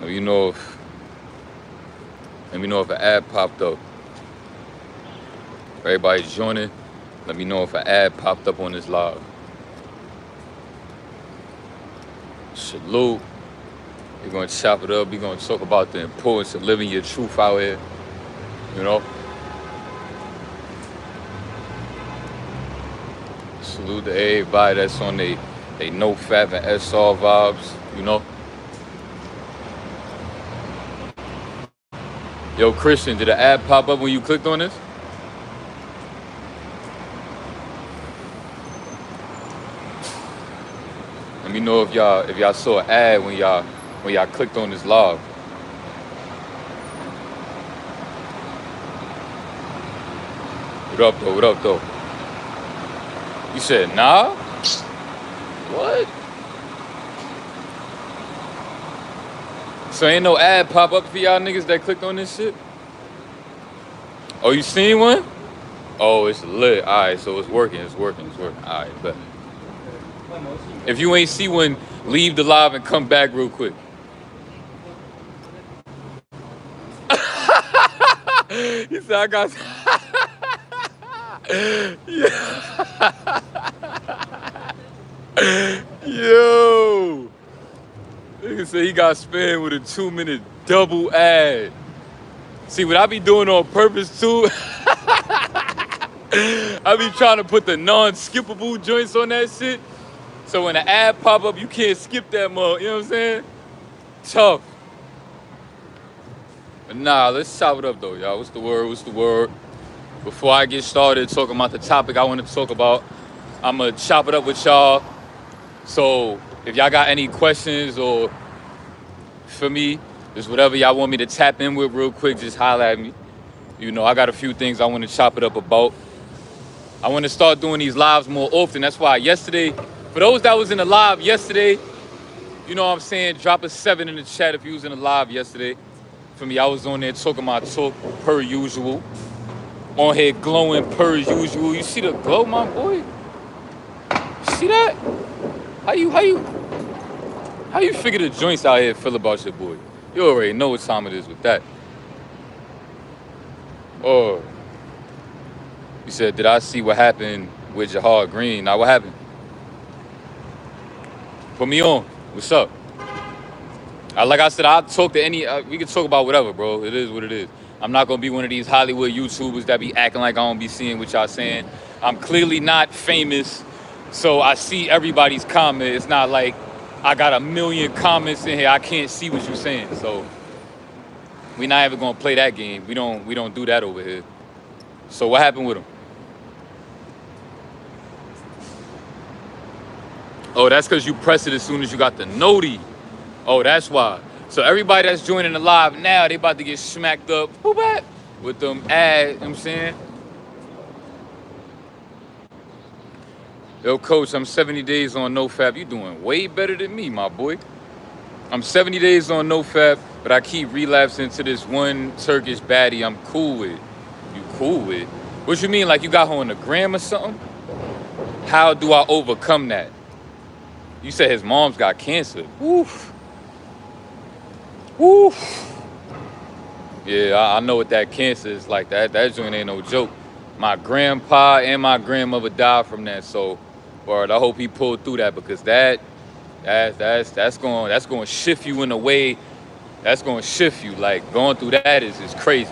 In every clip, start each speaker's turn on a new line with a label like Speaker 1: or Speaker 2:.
Speaker 1: Let me know if an ad popped up. Everybody joining. Let me know if an ad popped up on this live. Salute. We're gonna chop it up. We're gonna talk about the importance of living your truth out here. You know. Salute to everybody that's on they no fap and SR vibes. You know. Yo, Christian, did an ad pop up when you clicked on this? Let me know if y'all saw an ad when y'all clicked on this live. What up though? What up though? You said nah? What? So ain't no ad pop up for y'all niggas that clicked on this shit? Oh, you seen one? Oh, it's lit. All right, so it's working. All right, bet. If you ain't see one, leave the live and come back real quick. You said I got. Yo. Nigga said he got spammed with a 2-minute double ad. See, what I be doing on purpose too, I be trying to put the non-skippable joints on that shit. So when the ad pop up, you can't skip that mug. You know what I'm saying? Tough. But nah, let's chop it up though, y'all. What's the word? Before I get started talking about the topic I want to talk about, I'm going to chop it up with y'all. So if y'all got any questions or for me, just whatever y'all want me to tap in with real quick, just holler at me. You know, I got a few things I want to chop it up about. I want to start doing these lives more often. That's why yesterday, for those that was in the live yesterday, you know what I'm saying, drop a 7 in the chat if you was in the live yesterday. For me, I was on there talking my talk per usual. On here glowing per usual. You see the glow, my boy? You see that? How you figure the joints out here feel about your boy? You already know what time it is with that. Oh, you said, did I see what happened with Jahar Green? Now, what happened? Put me on. What's up? Like I said, I'll talk to any, we can talk about whatever, bro. It is what it is. I'm not going to be one of these Hollywood YouTubers that be acting like I don't be seeing what y'all saying. I'm clearly not famous, so I see everybody's comment. It's not like I got a million comments in here. I can't see what you're saying, so we not even going to play that game. We don't do that over here. So what happened with him? Oh, that's because you pressed it as soon as you got the noti. Oh, that's why. So everybody that's joining the live now, they about to get smacked up with them ads, you know what I'm saying? Yo, coach, I'm 70 days on NoFap. You doing way better than me, my boy. I'm 70 days on NoFap, but I keep relapsing to this one Turkish baddie I'm cool with. You cool with? What you mean, like you got her on the gram or something? How do I overcome that? You said his mom's got cancer. Oof. Oof. Yeah, I know what that cancer is like. That joint ain't no joke. My grandpa and my grandmother died from that, so I hope he pulled through that, because that's going to shift you in a way. That's going to shift you. Like, going through that is crazy.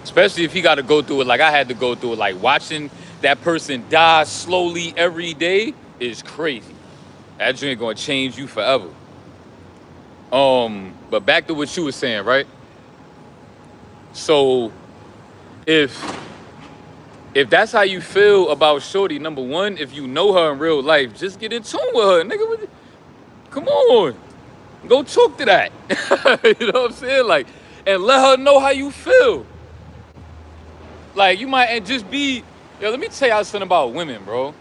Speaker 1: Especially if he got to go through it like I had to go through it. Like, watching that person die slowly every day is crazy. That joint going to change you forever. But back to what you were saying, right? So if that's how you feel about shorty, number one, if you know her in real life, just get in tune with her, nigga. Come on, go talk to that. You know what I'm saying? Like, and let her know how you feel. Like, you might, and just be, yo, let me tell y'all something about women, bro.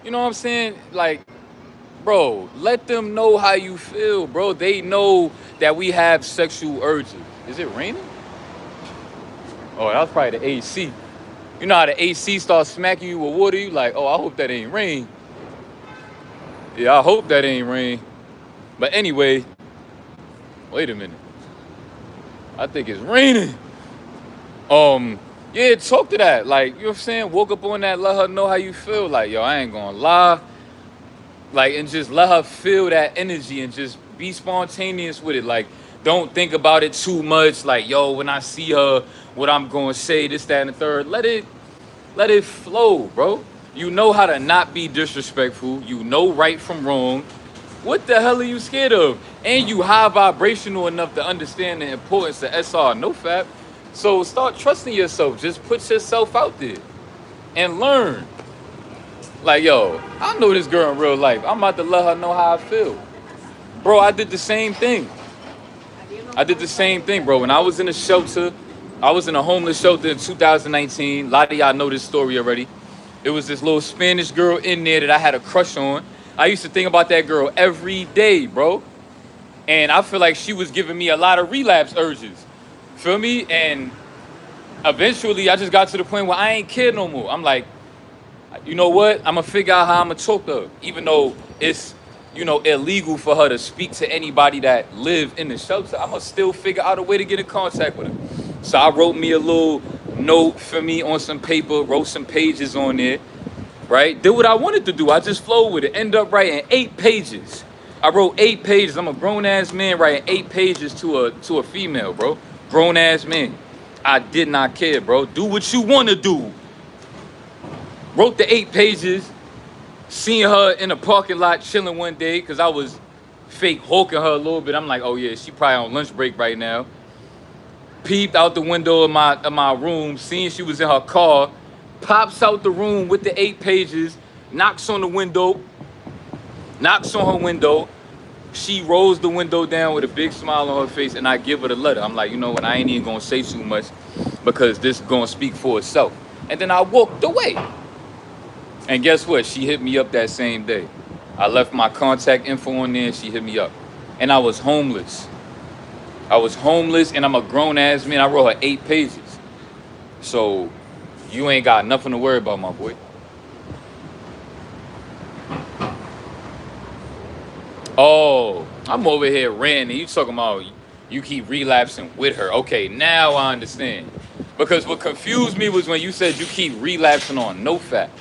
Speaker 1: You know what I'm saying? Like, bro, let them know how you feel, bro. They know that we have sexual urges. Is it raining? Oh, that was probably the AC. You know how the AC starts smacking you with water? You like, oh, I hope that ain't rain. Yeah, I hope that ain't rain. But anyway, wait a minute. I think it's raining. Yeah, talk to that. Like, you know what I'm saying? Woke up on that, let her know how you feel. Like, yo, I ain't gonna lie. Like, and just let her feel that energy and just be spontaneous with it. Like, don't think about it too much. Like, yo, when I see her, what I'm gonna say, this, that, and the third. Let it flow, bro. You know how to not be disrespectful. You know right from wrong. What the hell are you scared of? And you high vibrational enough to understand the importance of SR, no fap. So start trusting yourself. Just put yourself out there and learn. Like, yo, I know this girl in real life. I'm about to let her know how I feel. Bro, I did the same thing. Bro. When I was in a shelter, I was in a homeless shelter in 2019. A lot of y'all know this story already. It was this little Spanish girl in there that I had a crush on. I used to think about that girl every day, bro. And I feel like she was giving me a lot of relapse urges. Feel me? And eventually I just got to the point where I ain't care no more. I'm like, you know what? I'm going to figure out how I'm going to talk to her. Even though it's, illegal for her to speak to anybody that live in the shelter, I'm going to still figure out a way to get in contact with her. So I wrote me a little note for me on some paper, wrote some pages on there, right? Did what I wanted to do. I just flowed with it. End up writing 8 pages. I wrote 8 pages. I'm a grown-ass man writing 8 pages to a female, bro. Grown-ass man. I did not care, bro. Do what you want to do. Wrote the 8 pages. Seeing her in the parking lot chilling one day because I was fake hawking her a little bit. I'm like, oh yeah, she probably on lunch break right now. Peeped out the window of my room, seeing she was in her car. Pops out the room with the 8 pages. Knocks on her window. She rolls the window down with a big smile on her face, and I give her the letter. I'm like, you know what? I ain't even gonna say too much because this is gonna speak for itself. And then I walked away. And guess what? She hit me up that same day. I left my contact info on there and she hit me up. And I was homeless. And I'm a grown-ass man. I wrote her 8 pages. So you ain't got nothing to worry about, my boy. Oh, I'm over here ranting. You talking about you keep relapsing with her. Okay, now I understand. Because what confused me was when you said you keep relapsing on NoFap.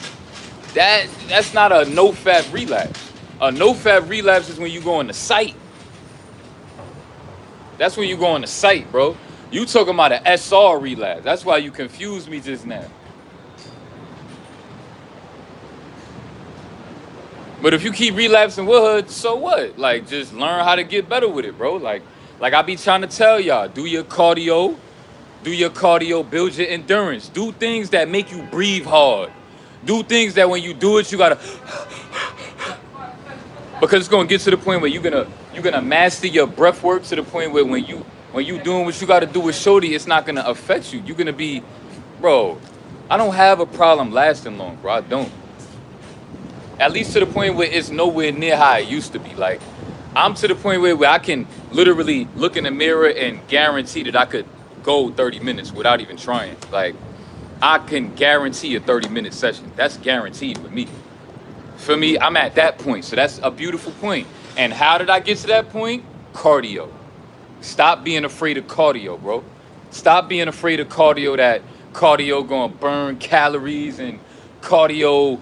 Speaker 1: That's not a no-fap relapse. A no-fap relapse is when you go on the site. That's when you go on the site, bro. You talking about an SR relapse. That's why you confused me just now. But if you keep relapsing with her, so what? Like, just learn how to get better with it, bro. Like I be trying to tell y'all, do your cardio, build your endurance. Do things that make you breathe hard. Do things that when you do it, you gotta, because it's gonna get to the point where you're gonna master your breath work to the point where when you doing what you gotta do with shorty, it's not gonna affect you. You're gonna be, bro. I don't have a problem lasting long, bro. I don't. At least to the point where it's nowhere near how it used to be. Like, I'm to the point where I can literally look in the mirror and guarantee that I could go 30 minutes without even trying. Like, I can guarantee a 30-minute session. That's guaranteed with me. For me, I'm at that point. So that's a beautiful point. And how did I get to that point? Cardio. Stop being afraid of cardio, bro. Stop being afraid of cardio, that cardio gonna burn calories and cardio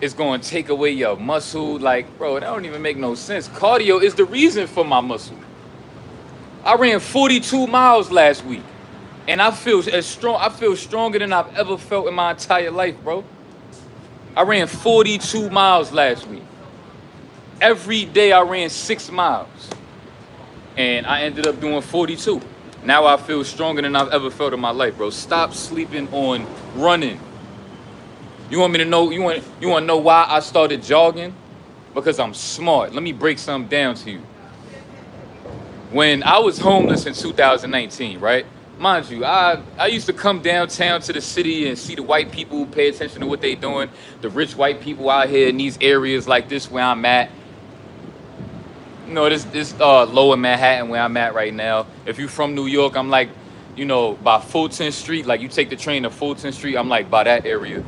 Speaker 1: is gonna take away your muscle. Like, bro, that don't even make no sense. Cardio is the reason for my muscle. I ran 42 miles last week. And I feel stronger than I've ever felt in my entire life, bro. I ran 42 miles last week. Every day I ran 6 miles. And I ended up doing 42. Now I feel stronger than I've ever felt in my life, bro. Stop sleeping on running. You want me to know, you want to know why I started jogging? Because I'm smart. Let me break something down to you. When I was homeless in 2019, right? Mind you, I used to come downtown to the city and see the white people, pay attention to what they doing. The rich white people out here in these areas like this where I'm at. You know, this lower Manhattan where I'm at right now. If you're from New York, I'm like, by Fulton Street. Like, you take the train to Fulton Street, I'm like by that area.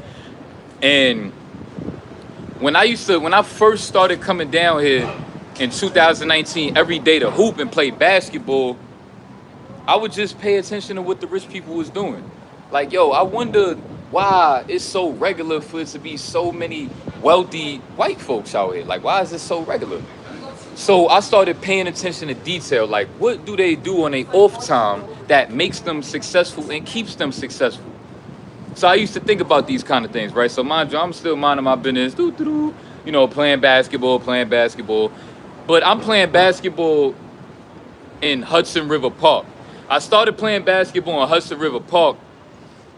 Speaker 1: And when I first started coming down here in 2019 every day to hoop and play basketball, I would just pay attention to what the rich people was doing. Like, yo, I wonder why it's so regular for it to be so many wealthy white folks out here. Like, why is this so regular? So I started paying attention to detail. Like, what do they do on their off time that makes them successful and keeps them successful? So I used to think about these kind of things, right? So mind you, I'm still minding my business, you know, playing basketball. But I'm playing basketball in Hudson River Park. I started playing basketball in Hudson River Park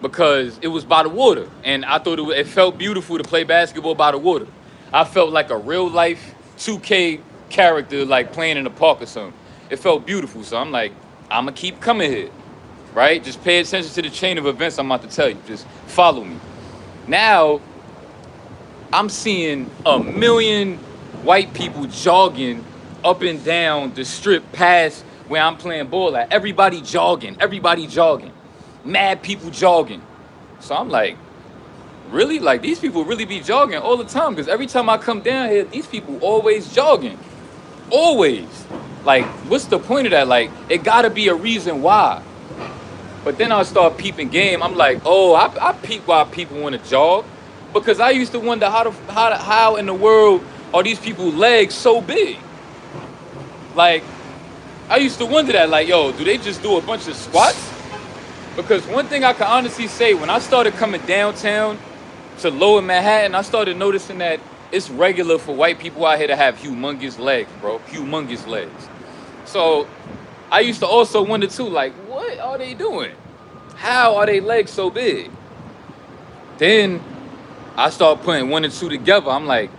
Speaker 1: because it was by the water. And I thought it felt beautiful to play basketball by the water. I felt like a real life 2K character, like playing in the park or something. It felt beautiful. So I'm like, I'm going to keep coming here, right? Just pay attention to the chain of events I'm about to tell you. Just follow me. Now, I'm seeing a million white people jogging up and down the strip past where I'm playing ball at. Everybody jogging. Mad people jogging. So I'm like, really? Like, these people really be jogging all the time? Because every time I come down here, these people always jogging. Always. Like, what's the point of that? Like, it gotta be a reason why. But then I start peeping game. I'm like, oh, I peep why people want to jog. Because I used to wonder how in the world are these people's legs so big? Like, I used to wonder that, like, yo, do they just do a bunch of squats? Because one thing I can honestly say, when I started coming downtown to Lower Manhattan, I started noticing that it's regular for white people out here to have humongous legs, bro. Humongous legs. So I used to also wonder too, like, what are they doing? How are their legs so big? Then I start putting one and two together. I'm like,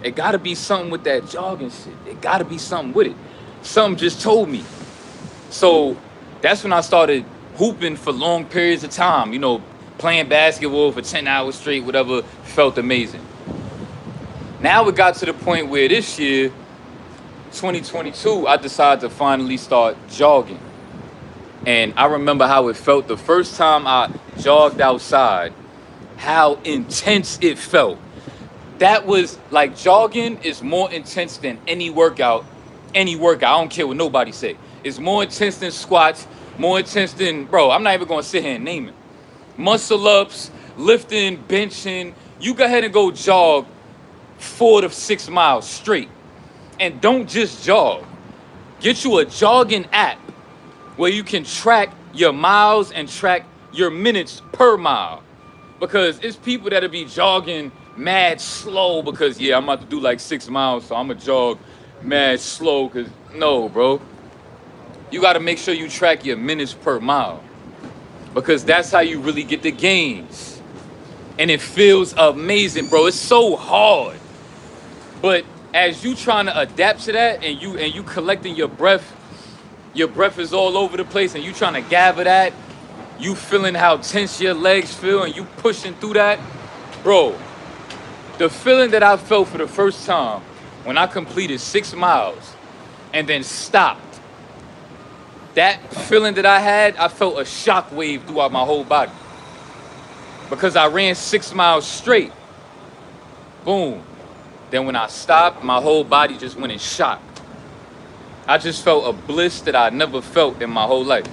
Speaker 1: it gotta be something with that jogging shit. It gotta be something with it. Something just told me. So that's when I started hooping for long periods of time, you know, playing basketball for 10 hours straight, whatever, felt amazing. Now it got to the point where this year, 2022, I decided to finally start jogging. And I remember how it felt the first time I jogged outside, how intense it felt. That was like, jogging is more intense than any workout. I don't care what nobody say. It's more intense than squats, more intense than, bro, I'm not even gonna sit here and name it. Muscle ups, lifting, benching. You go ahead and go jog 4 to 6 miles straight. And don't just jog. Get you a jogging app where you can track your miles and track your minutes per mile. Because it's people that'll be jogging mad slow because, yeah, I'm about to do like 6 miles, so I'm gonna jog mad slow. Because, no, bro. You gotta make sure you track your minutes per mile. Because that's how you really get the gains. And it feels amazing, bro. It's so hard. But as you trying to adapt to that and you collecting your breath is all over the place and you trying to gather that, you feeling how tense your legs feel and you pushing through that, bro, the feeling that I felt for the first time when I completed 6 miles and then stopped, that feeling that I had, I felt a shock wave throughout my whole body. Because I ran 6 miles straight. Boom. Then when I stopped, my whole body just went in shock. I just felt a bliss that I never felt in my whole life.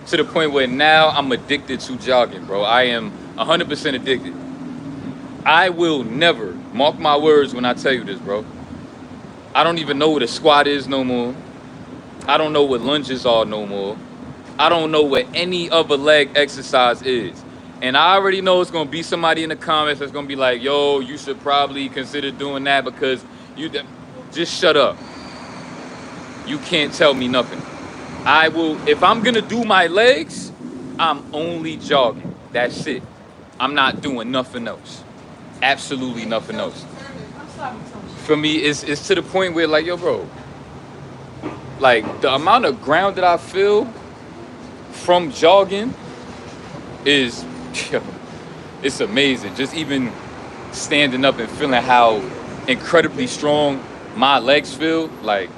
Speaker 1: To the point where now I'm addicted to jogging, bro. I am 100% addicted. I will never, mark my words when I tell you this, bro. I don't even know what a squat is no more. I don't know what lunges are no more. I don't know what any other leg exercise is. And I already know it's going to be somebody in the comments that's going to be like, yo, you should probably consider doing that because you... Just shut up. You can't tell me nothing. I will... If I'm going to do my legs, I'm only jogging. That's it. I'm not doing nothing else. Absolutely nothing else. For me, it's to the point where, like, yo, bro, like, the amount of ground that I feel from jogging is... It's amazing. Just even standing up and feeling how incredibly strong my legs feel, like,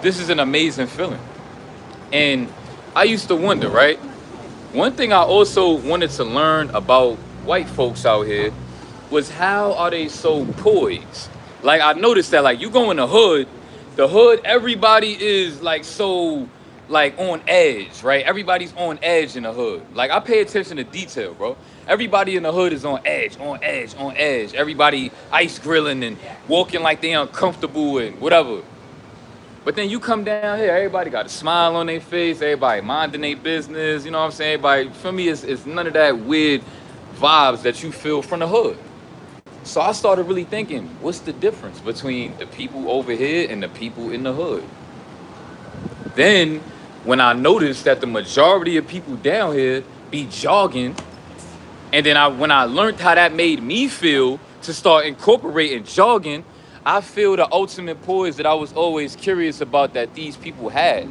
Speaker 1: this is an amazing feeling. And I used to wonder, right? One thing I also wanted to learn about white folks out here was how are they so poised? Like, I noticed that, like, you go in the hood, The hood, everybody is like so like on edge, right? Everybody's on edge in the hood. Like I pay attention to detail, bro. Everybody in the hood is on edge, on edge, on edge. Everybody ice grilling and walking like they uncomfortable and whatever. But then you come down here, everybody got a smile on their face, everybody minding their business, you know what I'm saying? Everybody, for me, it's none of that weird vibes that you feel from the hood. So I started really thinking, what's the difference between the people over here and the people in the hood? Then, when I noticed that the majority of people down here be jogging, and then when I learned how that made me feel to start incorporating jogging, I feel the ultimate poise that I was always curious about that these people had.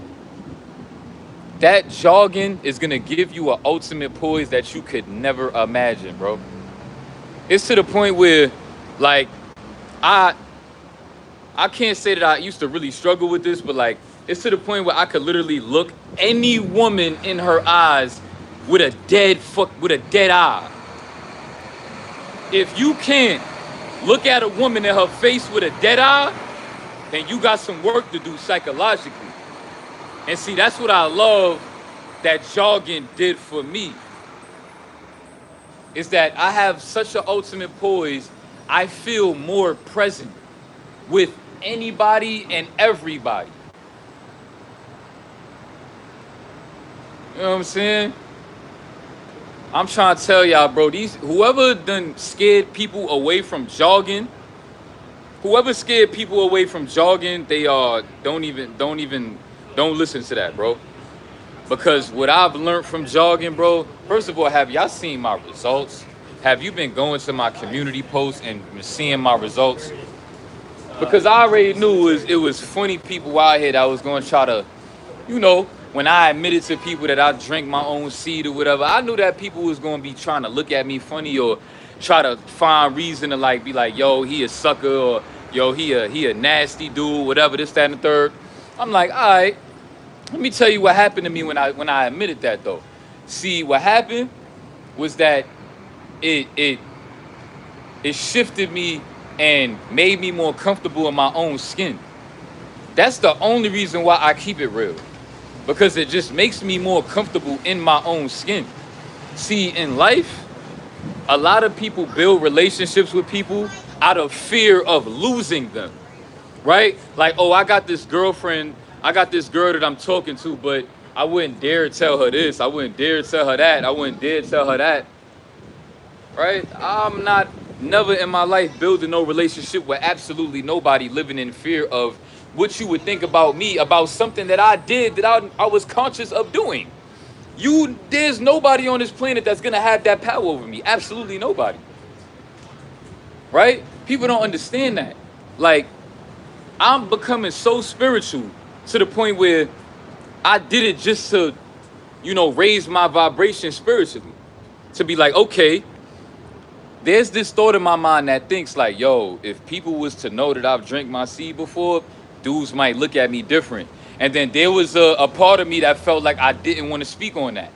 Speaker 1: That jogging is gonna give you an ultimate poise that you could never imagine, bro. It's to the point where, like, I can't say that I used to really struggle with this, but like, it's to the point where I could literally look any woman in her eyes with a dead eye. If you can't look at a woman in her face with a dead eye, then you got some work to do psychologically. And see, that's what I love that jogging did for me. Is that I have such an ultimate poise, I feel more present with anybody and everybody. You know what I'm saying? I'm trying to tell y'all, bro, whoever done scared people away from jogging, they don't listen to that, bro. Because what I've learned from jogging, bro, first of all, have y'all seen my results? Have you been going to my community posts and seeing my results? Because I already knew it was funny people out here that was going to try to, you know, when I admitted to people that I drink my own seed or whatever, I knew that people was going to be trying to look at me funny or try to find reason to like be like, yo, he a sucker, or yo, he a nasty dude, whatever, this, that, and the third. I'm like, all right, let me tell you what happened to me when I admitted that though. See, what happened was that it shifted me and made me more comfortable in my own skin. That's the only reason why I keep it real. Because it just makes me more comfortable in my own skin. See, in life, a lot of people build relationships with people out of fear of losing them, right? Like, oh, I got this girlfriend, I got this girl that I'm talking to, but I wouldn't dare tell her this, I wouldn't dare tell her that, I wouldn't dare tell her that, right? I'm not never in my life building no relationship with absolutely nobody living in fear of what you would think about me, about something that I did that I was conscious of doing. There's nobody on this planet that's gonna have that power over me. Absolutely nobody. Right? People don't understand that. Like, I'm becoming so spiritual to the point where I did it just to, you know, raise my vibration spiritually. To be like, okay, there's this thought in my mind that thinks like, yo, if people was to know that I've drank my seed before, dudes might look at me different. And then there was a part of me that felt like I didn't want to speak on that.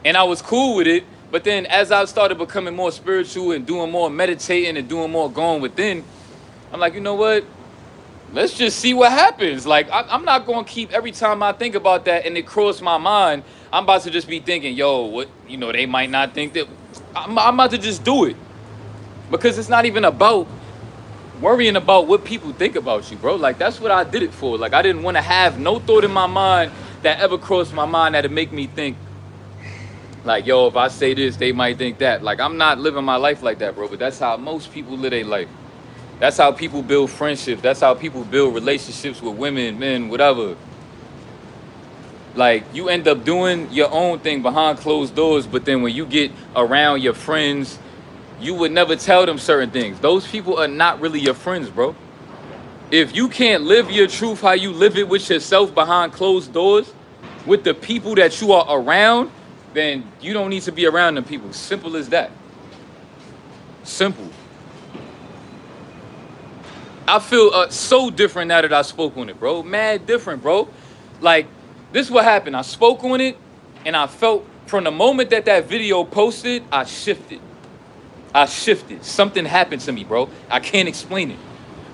Speaker 1: And I was cool with it. But then as I started becoming more spiritual and doing more meditating and doing more going within, I'm like, you know what? Let's just see what happens. Like, I'm not going to keep every time I think about that and it crossed my mind, I'm about to just be thinking, yo, what, you know, they might not think that. I'm about to just do it. Because it's not even about worrying about what people think about you, bro. Like, that's what I did it for. Like, I didn't want to have no thought in my mind that ever crossed my mind that'd make me think, like, yo, if I say this, they might think that. Like, I'm not living my life like that, bro. But that's how most people live their life. That's how people build friendships. That's how people build relationships with women, men, whatever. Like, you end up doing your own thing behind closed doors, but then when you get around your friends, you would never tell them certain things. Those people are not really your friends, bro. If you can't live your truth how you live it with yourself behind closed doors, with the people that you are around, then you don't need to be around them people. Simple as that. Simple. I feel so different now that I spoke on it, bro. Mad different, bro. Like, this is what happened. I spoke on it, and I felt from the moment that video posted, I shifted. Something happened to me, bro. I can't explain it.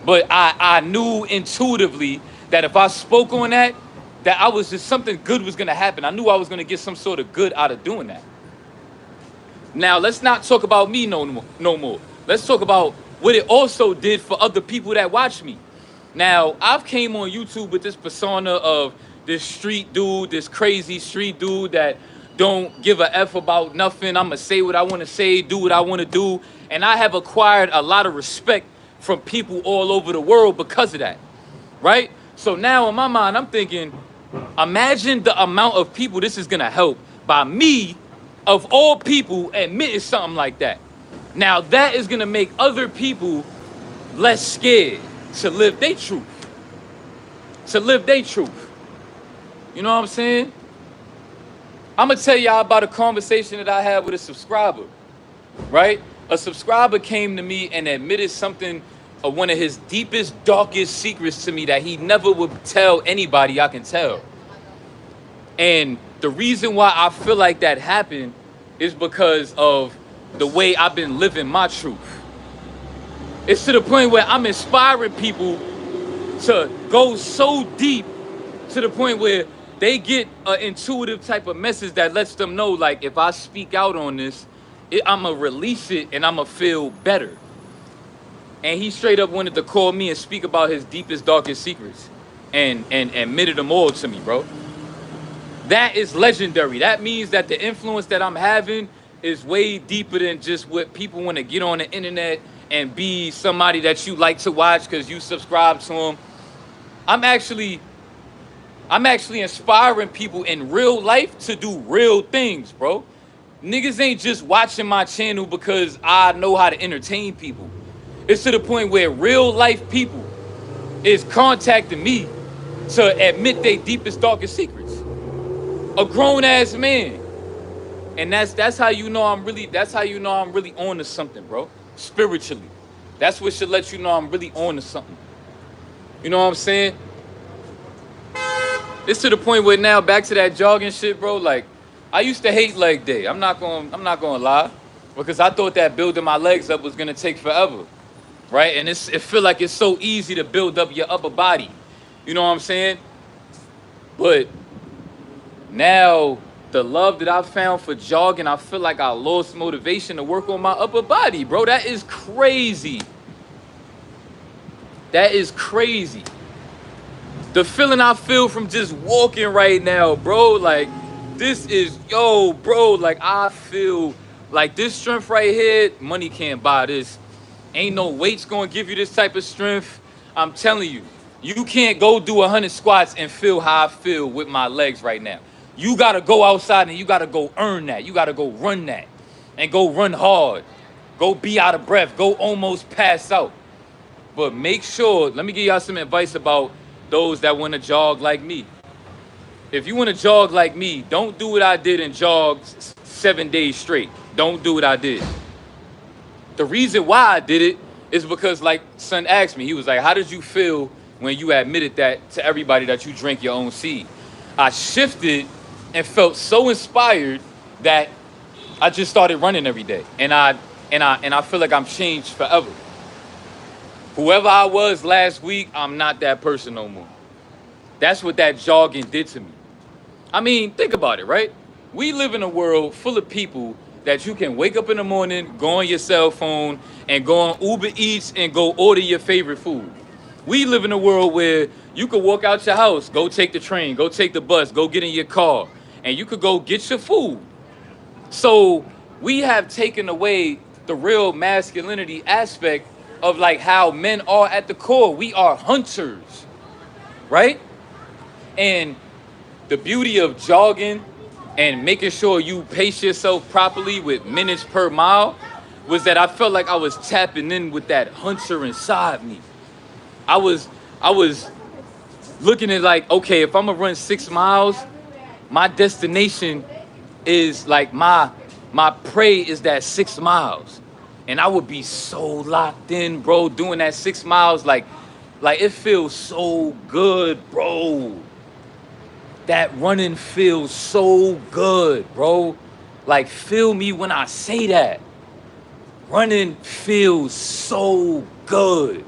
Speaker 1: But I knew intuitively that if I spoke on that, that I was just something good was gonna happen. I knew I was gonna get some sort of good out of doing that. Now let's not talk about me no more. Let's talk about what it also did for other people that watch me. Now I've came on YouTube with this persona of this street dude, this crazy street dude that don't give a F about nothing. I'ma say what I wanna say, do what I wanna do. And I have acquired a lot of respect from people all over the world because of that, right? So now in my mind, I'm thinking, imagine the amount of people this is gonna help by me, of all people, admitting something like that. Now that is gonna make other people less scared to live their truth. To live their truth. You know what I'm saying? I'm gonna tell y'all about a conversation that I had with a subscriber, right? A subscriber came to me and admitted something of one of his deepest, darkest secrets to me that he never would tell anybody I can tell. And the reason why I feel like that happened is because of the way I've been living my truth. It's to the point where I'm inspiring people to go so deep to the point where they get an intuitive type of message that lets them know, like, if I speak out on this, I'ma release it and I'ma feel better. And he straight up wanted to call me and speak about his deepest, darkest secrets and admitted them all to me, bro. That is legendary. That means that the influence that I'm having is way deeper than just what people want to get on the internet and be somebody that you like to watch because you subscribe to them. I'm actually inspiring people in real life to do real things, bro. Niggas ain't just watching my channel because I know how to entertain people. It's to the point where real life people is contacting me to admit their deepest, darkest secrets. A grown ass man. And that's how you know I'm really on to something, bro. Spiritually. That's what should let you know I'm really on to something. You know what I'm saying? It's to the point where now, back to that jogging shit, bro, like, I used to hate leg day. I'm not gonna lie. Because I thought that building my legs up was gonna take forever. Right? And it feel like it's so easy to build up your upper body. You know what I'm saying? But now, the love that I found for jogging, I feel like I lost motivation to work on my upper body, bro. That is crazy. That is crazy. The feeling I feel from just walking right now, bro, like, this is, yo, bro, like, I feel like this strength right here, money can't buy this. Ain't no weights gonna give you this type of strength. I'm telling you, you can't go do 100 squats and feel how I feel with my legs right now. You gotta go outside and you gotta go earn that. You gotta go run that and go run hard. Go be out of breath. Go almost pass out. But make sure, let me give y'all some advice about those that wanna jog like me. If you wanna jog like me, don't do what I did and jog 7 days straight. Don't do what I did. The reason why I did it is because, like, son asked me, he was like, how did you feel when you admitted that to everybody that you drink your own seed? I shifted and felt so inspired that I just started running every day. And I feel like I'm changed forever. Whoever I was last week, I'm not that person no more. That's what that jogging did to me. I mean, think about it, right? We live in a world full of people that you can wake up in the morning, go on your cell phone, and go on Uber Eats and go order your favorite food. We live in a world where you could walk out your house, go take the train, go take the bus, go get in your car, and you could go get your food. So we have taken away the real masculinity aspect of, like, how men are at the core. We are hunters, right? And the beauty of jogging and making sure you pace yourself properly with minutes per mile was that I felt like I was tapping in with that hunter inside me. I was looking at, like, okay, if I'm gonna run 6 miles, my destination is, like, my prey is that 6 miles. And I would be so locked in, bro, doing that 6 miles, like it feels so good, bro. That running feels so good, bro. Like, feel me when I say that. Running feels so good.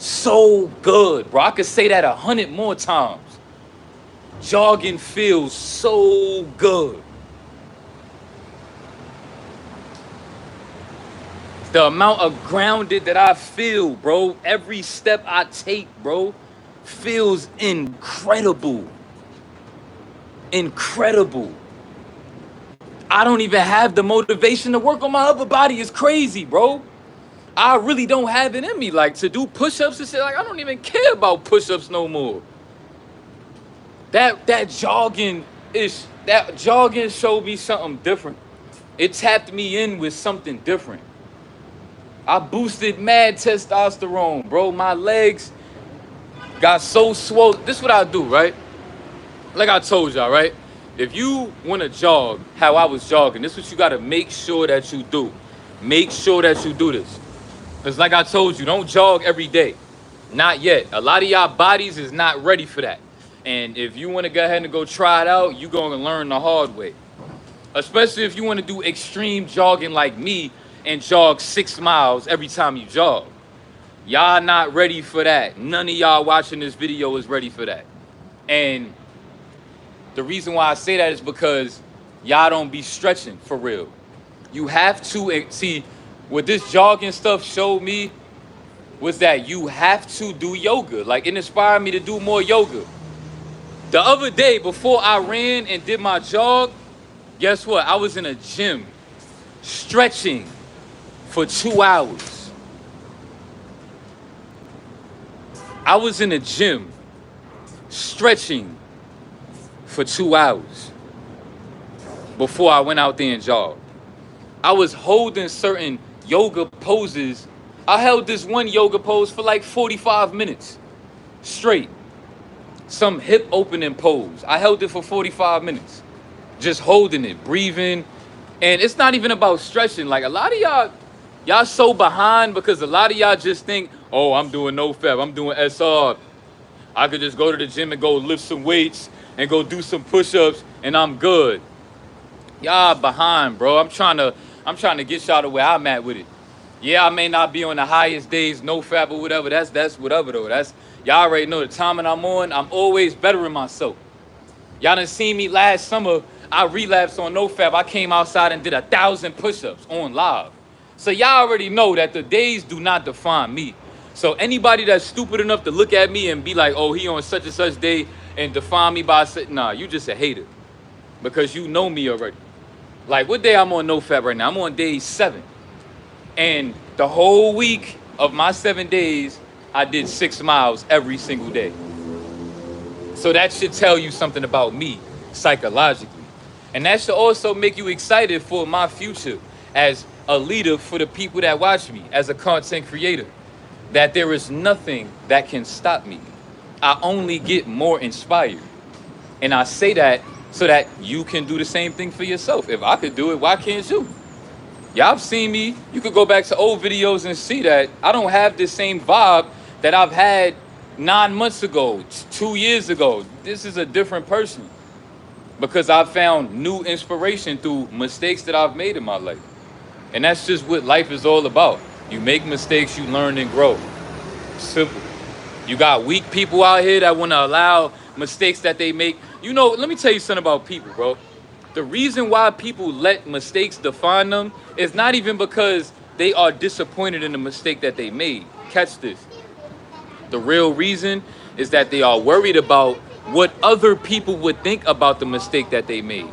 Speaker 1: So good, bro. I could say that 100 more times. Jogging feels so good. The amount of grounded that I feel, bro, every step I take, bro, feels incredible. Incredible. I don't even have the motivation to work on my upper body. It's crazy, bro. I really don't have it in me, like, to do push-ups and shit. Like, I don't even care about push-ups no more. That jogging showed me something different. It tapped me in with something different. I boosted mad testosterone, bro. My legs got so swollen. This is what I do, right? Like I told y'all, right? If you want to jog how I was jogging, this is what you got to make sure that you do. Make sure that you do this. Because like I told you, don't jog every day. Not yet. A lot of y'all bodies is not ready for that. And if you want to go ahead and go try it out, you're going to learn the hard way. Especially if you want to do extreme jogging like me and jog 6 miles every time you jog. Y'all not ready for that. None of y'all watching this video is ready for that. And the reason why I say that is because y'all don't be stretching for real. You have to, see, what this jogging stuff showed me was that you have to do yoga. Like, it inspired me to do more yoga. The other day, before I ran and did my jog, guess what? I was in a gym stretching for 2 hours. I was in a gym stretching for 2 hours before I went out there and jogged. I was holding certain yoga poses. I held this one yoga pose for like 45 minutes straight. Some hip opening pose. I held it for 45 minutes. Just holding it, breathing. And it's not even about stretching. Like, a lot of y'all so behind because a lot of y'all just think, oh, I'm doing no fab, I'm doing SR. I could just go to the gym and go lift some weights and go do some push-ups and I'm good. Y'all behind, bro. I'm trying to get y'all to where I'm at with it. Yeah, I may not be on the highest days, no fab or whatever. That's whatever though. Y'all already know the timing I'm on. I'm always bettering myself. Y'all done seen me last summer. I relapsed on no fab. I came outside and did 1,000 push-ups on live. So y'all already know that the days do not define me. So anybody that's stupid enough to look at me and be like, oh, he on such and such day and define me by, nah, you just a hater. Because you know me already. Like, what day I'm on no fab right now? I'm on day 7. And the whole week of my 7 days, I did 6 miles every single day. So that should tell you something about me psychologically. And that should also make you excited for my future as a leader for the people that watch me, as a content creator. That there is nothing that can stop me. I only get more inspired. And I say that so that you can do the same thing for yourself. If I could do it, why can't you? Y'all have seen me. You could go back to old videos and see that I don't have the same vibe that I've had 9 months ago, 2 years ago. This is a different person because I've found new inspiration through mistakes that I've made in my life. And that's just what life is all about. You make mistakes, you learn and grow. Simple. You got weak people out here that want to allow mistakes that they make. You know, let me tell you something about people, bro. The reason why people let mistakes define them is not even because they are disappointed in the mistake that they made. Catch this. The real reason is that they are worried about what other people would think about the mistake that they made.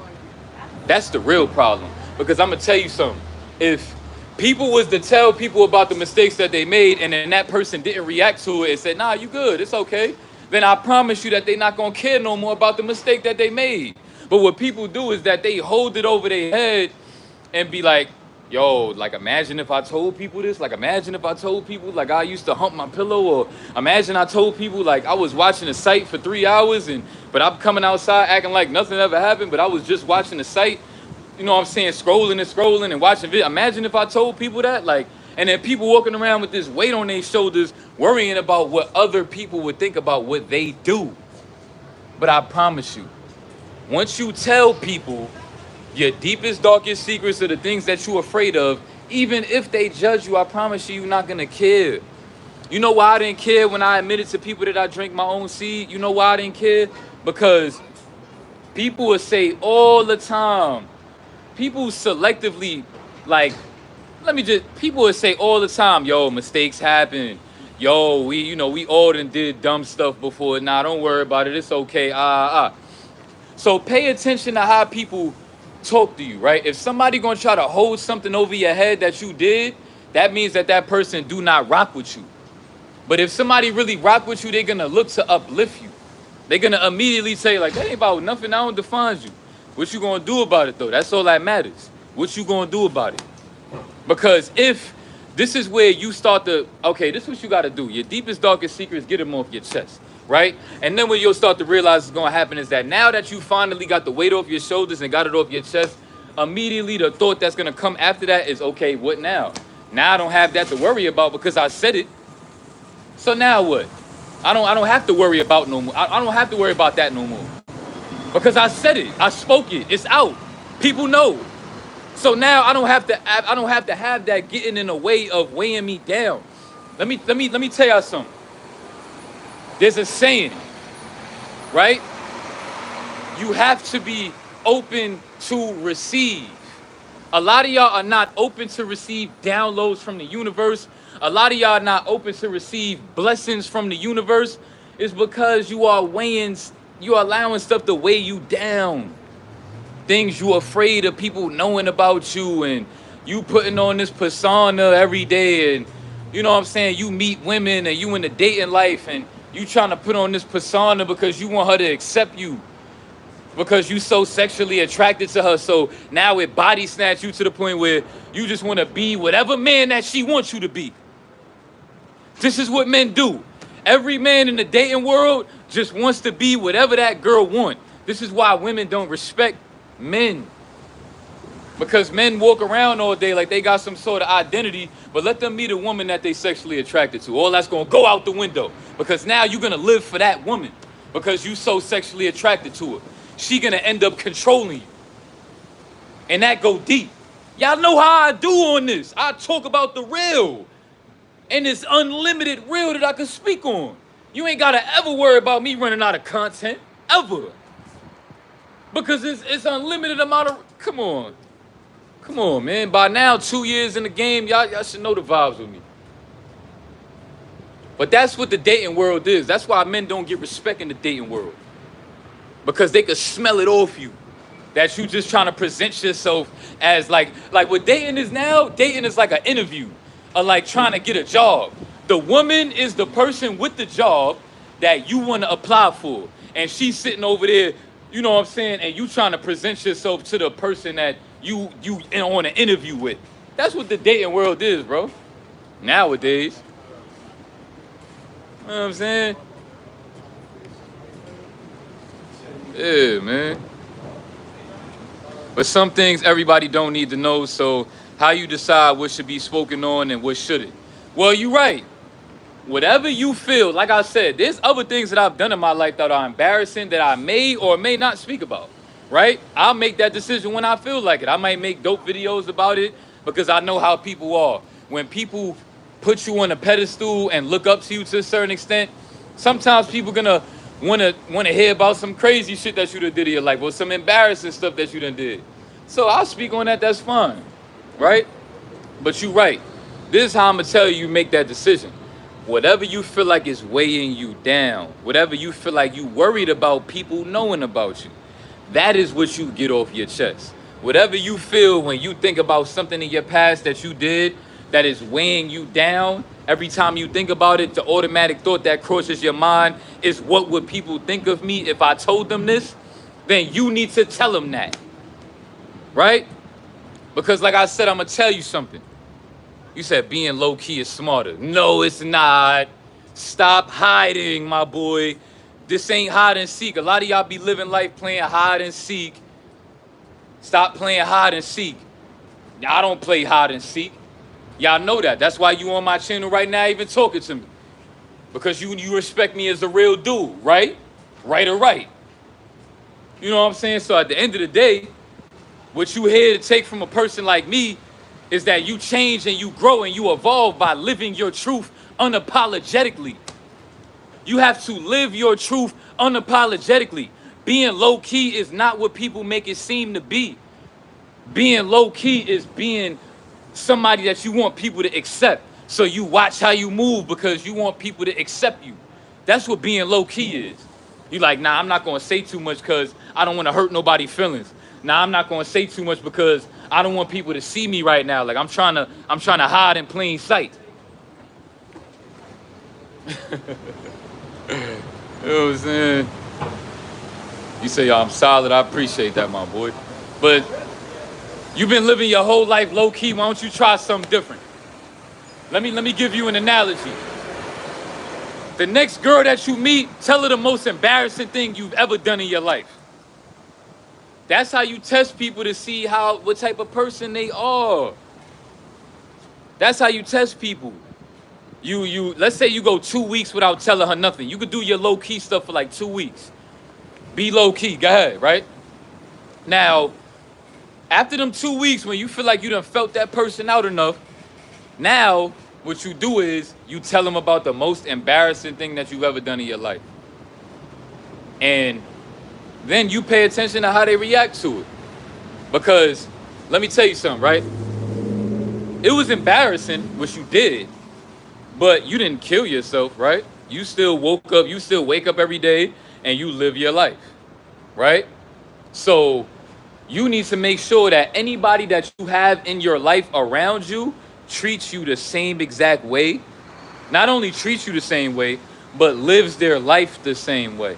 Speaker 1: That's the real problem. Because I'm going to tell you something. If people was to tell people about the mistakes that they made and then that person didn't react to it and said, nah, you good, it's okay, then I promise you that they're not going to care no more about the mistake that they made. But what people do is that they hold it over their head and be like, yo, like, imagine if I told people this. Like, imagine if I told people, like, I used to hump my pillow. Or imagine I told people, like, I was watching a site for 3 hours, but I'm coming outside acting like nothing ever happened, but I was just watching the site, you know what I'm saying, scrolling and watching video. Imagine if I told people that, like, and then people walking around with this weight on their shoulders, worrying about what other people would think about what they do. But I promise you, once you tell people your deepest, darkest secrets are the things that you're afraid of, even if they judge you, I promise you, you're not going to care. You know why I didn't care when I admitted to people that I drink my own seed? You know why I didn't care? Because people would say all the time, people selectively, like, people would say all the time, yo, mistakes happen. Yo, we all done did dumb stuff before. Nah, don't worry about it. It's okay. So pay attention to how people talk to you, right? If somebody gonna try to hold something over your head that you did, that means that that person do not rock with you. But if somebody really rock with you, they're gonna look to uplift you. They're gonna immediately say like, that ain't about nothing, that don't define you. What you gonna do about it though? That's all that matters. What you gonna do about it? Because if this is where you start to, okay, this is what you gotta do. Your deepest, darkest secrets, get them off your chest, right? And then what you'll start to realize is gonna happen is that now that you finally got the weight off your shoulders and got it off your chest, immediately the thought that's gonna come after that is, okay, what now? Now I don't have that to worry about because I said it. So now what? I don't have to worry about no more. I don't have to worry about that no more. Because I said it. I spoke it. It's out. People know. So now I don't have to have that getting in the way of weighing me down. Let me tell y'all something. There's a saying, right? You have to be open to receive. A lot of y'all are not open to receive downloads from the universe. A lot of y'all are not open to receive blessings from the universe. It's because you are allowing stuff to weigh you down. Things you afraid of people knowing about you, and you putting on this persona every day, and you know what I'm saying, you meet women and you in the dating life and you trying to put on this persona because you want her to accept you. Because you so sexually attracted to her, so now it body snatch you to the point where you just want to be whatever man that she wants you to be. This is what men do. Every man in the dating world just wants to be whatever that girl wants. This is why women don't respect men. Because men walk around all day like they got some sort of identity, but let them meet a woman that they sexually attracted to. All that's going to go out the window. Because now you're going to live for that woman because you so sexually attracted to her. She gonna end up controlling you. And that go deep. Y'all know how I do on this. I talk about the real. And it's unlimited real that I can speak on. You ain't gotta ever worry about me running out of content. Ever. Because it's unlimited amount of, come on. Come on, man. By now, 2 years in the game, y'all should know the vibes with me. But that's what the dating world is. That's why men don't get respect in the dating world. Because they could smell it off you. That you just trying to present yourself as like what dating is now. Dating is like an interview. Or like trying to get a job. The woman is the person with the job that you want to apply for. And she's sitting over there, you know what I'm saying? And you trying to present yourself to the person that you on an interview with. That's what the dating world is, bro. Nowadays. You know what I'm saying? Yeah, man. But some things everybody don't need to know, so how you decide what should be spoken on and what shouldn't. Well, you're right. Whatever you feel, like I said, there's other things that I've done in my life that are embarrassing that I may or may not speak about, right? I'll make that decision when I feel like it. I might make dope videos about it because I know how people are. When people put you on a pedestal and look up to you to a certain extent, sometimes people gonna want to hear about some crazy shit that you done did in your life or some embarrassing stuff that you done did. So I'll speak on that, that's fine, right? But you right. This is how I'm going to tell you make that decision. Whatever you feel like is weighing you down, whatever you feel like you worried about people knowing about you, that is what you get off your chest. Whatever you feel when you think about something in your past that you did that is weighing you down, every time you think about it, the automatic thought that crosses your mind is, what would people think of me if I told them this? Then you need to tell them that, right? Because like I said, I'm going to tell you something. You said being low-key is smarter. No, it's not. Stop hiding, my boy. This ain't hide and seek. A lot of y'all be living life playing hide and seek. Stop playing hide and seek. I don't play hide and seek. Y'all know that. That's why you on my channel right now even talking to me. Because you respect me as a real dude, right? Right or right. You know what I'm saying? So at the end of the day, what you here to take from a person like me is that you change and you grow and you evolve by living your truth, unapologetically. You have to live your truth unapologetically. Being low-key is not what people make it seem to be. Being low-key is being somebody that you want people to accept. So you watch how you move because you want people to accept you. That's what being low-key is. You like, nah, I'm not gonna say too much because I don't want to hurt nobody's feelings. Nah, I'm not gonna say too much because I don't want people to see me right now. Like I'm trying to hide in plain sight. You know what I'm saying? You say, yo, I'm solid. I appreciate that, my boy. But you've been living your whole life low-key. Why don't you try something different? Let me give you an analogy. The next girl that you meet, tell her the most embarrassing thing you've ever done in your life. That's how you test people to see what type of person they are. That's how you test people. Let's say you go 2 weeks without telling her nothing. You could do your low-key stuff for like 2 weeks. Be low-key, go ahead, right? Now, after them 2 weeks, when you feel like you done felt that person out enough, now what you do is you tell them about the most embarrassing thing that you've ever done in your life. And then you pay attention to how they react to it. Because, let me tell you something, right? It was embarrassing what you did, but you didn't kill yourself, right? You still woke up, you still wake up every day and you live your life, right? So you need to make sure that anybody that you have in your life around you treats you the same exact way. Not only treats you the same way, but lives their life the same way.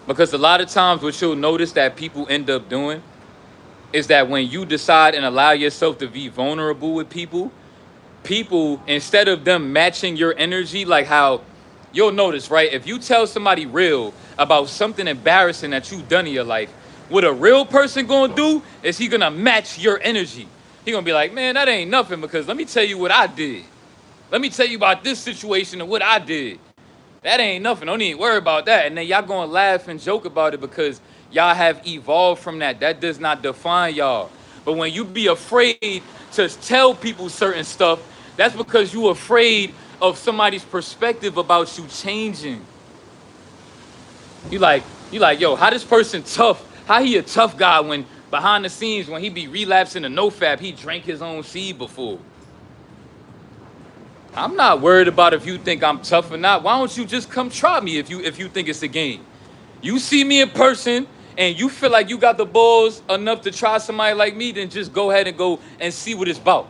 Speaker 1: Because a lot of times what you'll notice that people end up doing is that when you decide and allow yourself to be vulnerable with people, instead of them matching your energy, like how you'll notice, right? If you tell somebody real about something embarrassing that you've done in your life, what a real person gonna do is he gonna match your energy. He gonna be like, man, that ain't nothing because let me tell you what I did. Let me tell you about this situation and what I did. That ain't nothing. Don't even worry about that. And then y'all gonna laugh and joke about it because y'all have evolved from that. That does not define y'all. But when you be afraid to tell people certain stuff, that's because you afraid of somebody's perspective about you changing. You like, yo, how this person tough? How he a tough guy when behind the scenes, when he be relapsing to nofap, he drank his own seed before? I'm not worried about if you think I'm tough or not. Why don't you just come try me if you think it's a game? You see me in person and you feel like you got the balls enough to try somebody like me, then just go ahead and go and see what it's about.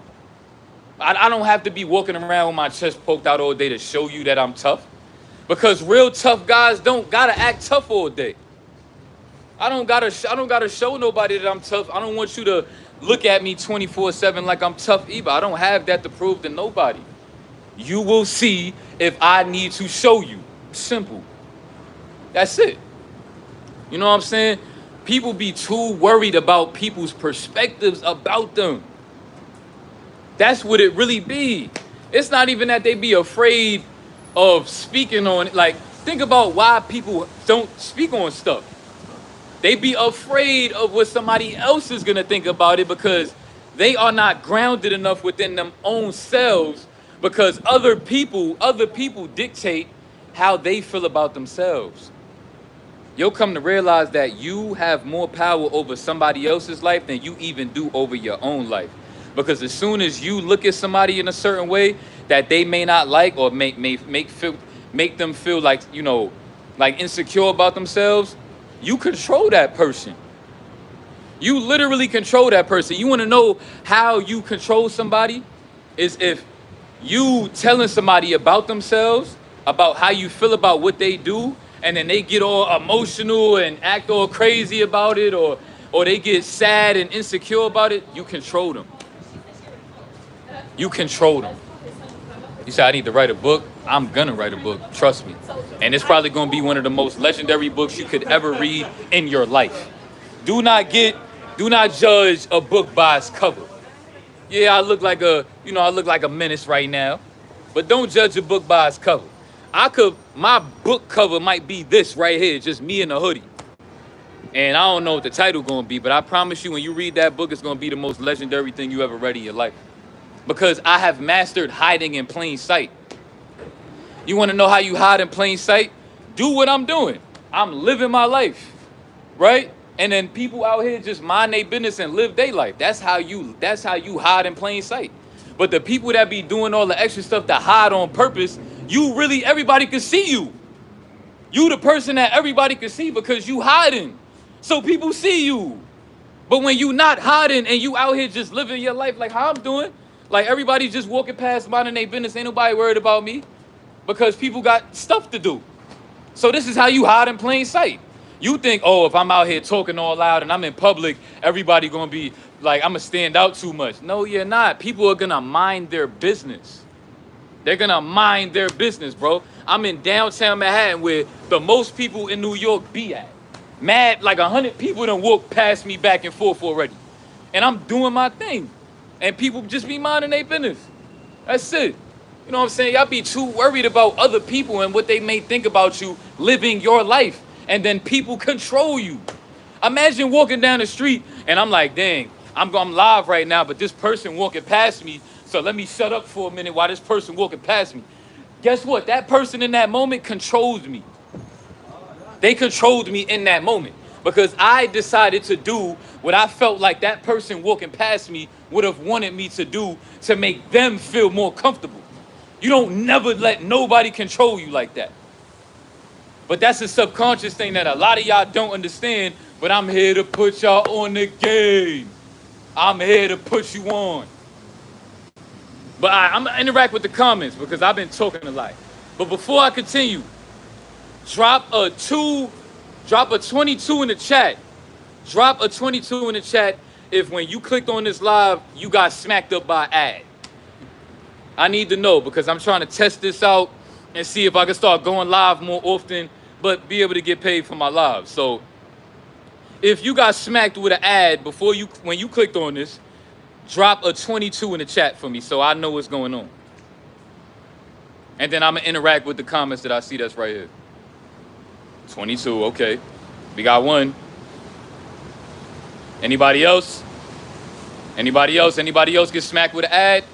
Speaker 1: I don't have to be walking around with my chest poked out all day to show you that I'm tough. Because real tough guys don't gotta act tough all day. I don't gotta show nobody that I'm tough. I don't want you to look at me 24/7 like I'm tough either. I don't have that to prove to nobody. You will see if I need to show you. Simple. That's it. You know what I'm saying? People be too worried about people's perspectives about them. That's what it really be. It's not even that they be afraid of speaking on it. Like, think about why people don't speak on stuff. They be afraid of what somebody else is gonna think about it because they are not grounded enough within them own selves, because other people dictate how they feel about themselves. You'll come to realize that you have more power over somebody else's life than you even do over your own life. Because as soon as you look at somebody in a certain way that they may not like or make them feel like, you know, like insecure about themselves, you control that person. You literally control that person. You want to know how you control somebody? Is if you telling somebody about themselves, about how you feel about what they do, and then they get all emotional and act all crazy about it, or they get sad and insecure about it, you control them. You control them. You say, I need to write a book. I'm gonna write a book, trust me. And it's probably gonna be one of the most legendary books you could ever read in your life. Do not judge a book by its cover. Yeah, I look like a menace right now, but don't judge a book by its cover. My book cover might be this right here, just me in a hoodie. And I don't know what the title gonna be, but I promise you when you read that book, it's gonna be the most legendary thing you ever read in your life. Because I have mastered hiding in plain sight. You want to know how you hide in plain sight? Do what I'm doing. I'm living my life, right? And then people out here just mind their business and live their life. That's how you hide in plain sight. But the people that be doing all the extra stuff to hide on purpose, everybody can see you. You the person that everybody can see because you hiding. So people see you. But when you not hiding and you out here just living your life like how I'm doing, like everybody just walking past minding their business, ain't nobody worried about me because people got stuff to do. So this is how you hide in plain sight. You think, oh, if I'm out here talking all loud and I'm in public, everybody gonna be like, I'm gonna stand out too much. No, you're not. People are gonna mind their business. They're gonna mind their business, bro. I'm in downtown Manhattan where the most people in New York be at. Mad, like 100 people done walk past me back and forth already. And I'm doing my thing. And people just be minding their business. That's it. You know what I'm saying? Y'all be too worried about other people and what they may think about you living your life. And then people control you. Imagine walking down the street and I'm like, dang, I'm live right now, but this person walking past me, so let me shut up for a minute while this person walking past me. Guess what? That person in that moment controlled me. They controlled me in that moment because I decided to do what I felt like that person walking past me would have wanted me to do to make them feel more comfortable. You don't never let nobody control you like that. But that's a subconscious thing that a lot of y'all don't understand, but I'm here to put y'all on the game. I'm here to put you on. But I'm going to interact with the comments because I've been talking a lot. But before I continue, drop a 22 in the chat. Drop a 22 in the chat if when you clicked on this live, you got smacked up by an ad. I need to know because I'm trying to test this out and see if I can start going live more often, but be able to get paid for my lives. So if you got smacked with an ad when you clicked on this, drop a 22 in the chat for me so I know what's going on. And then I'm going to interact with the comments that I see that's right here. 22, okay. We got one. Anybody else? Anybody else? Anybody else get smacked with an ad?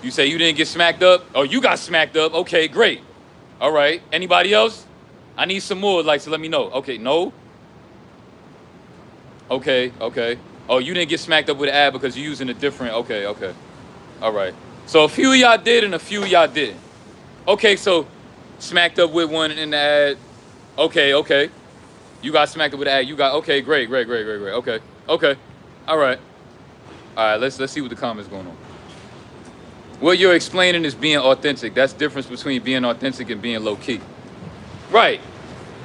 Speaker 1: You say you didn't get smacked up? Oh, you got smacked up. Okay, great. All right. Anybody else? I need some more, like, so let me know. Okay, no? Okay, okay. Oh, you didn't get smacked up with an ad because you're using a different, okay, okay. All right. So a few of y'all did and a few of y'all didn't. Okay, so smacked up with one in the ad. Okay, okay. You got smacked up with an ad. You got, okay, great. Okay, okay. All right. All right, let's see what the comments going on. What you're explaining is being authentic. That's the difference between being authentic and being low-key. Right.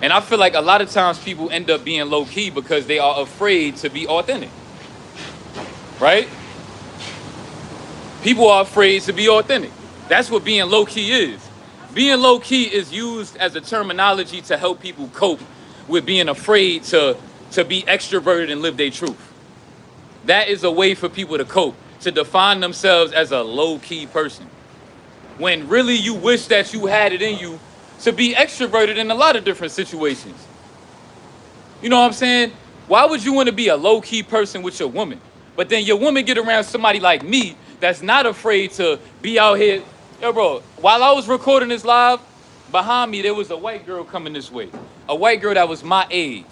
Speaker 1: And I feel like a lot of times people end up being low-key because they are afraid to be authentic. Right? People are afraid to be authentic. That's what being low-key is. Being low-key is used as a terminology to help people cope with being afraid to be extroverted and live their truth. That is a way for people to cope, to define themselves as a low-key person. When really you wish that you had it in you to be extroverted in a lot of different situations. You know what I'm saying? Why would you want to be a low-key person with your woman? But then your woman get around somebody like me that's not afraid to be out here. Yo, bro, while I was recording this live, behind me there was a white girl coming this way. A white girl that was my age.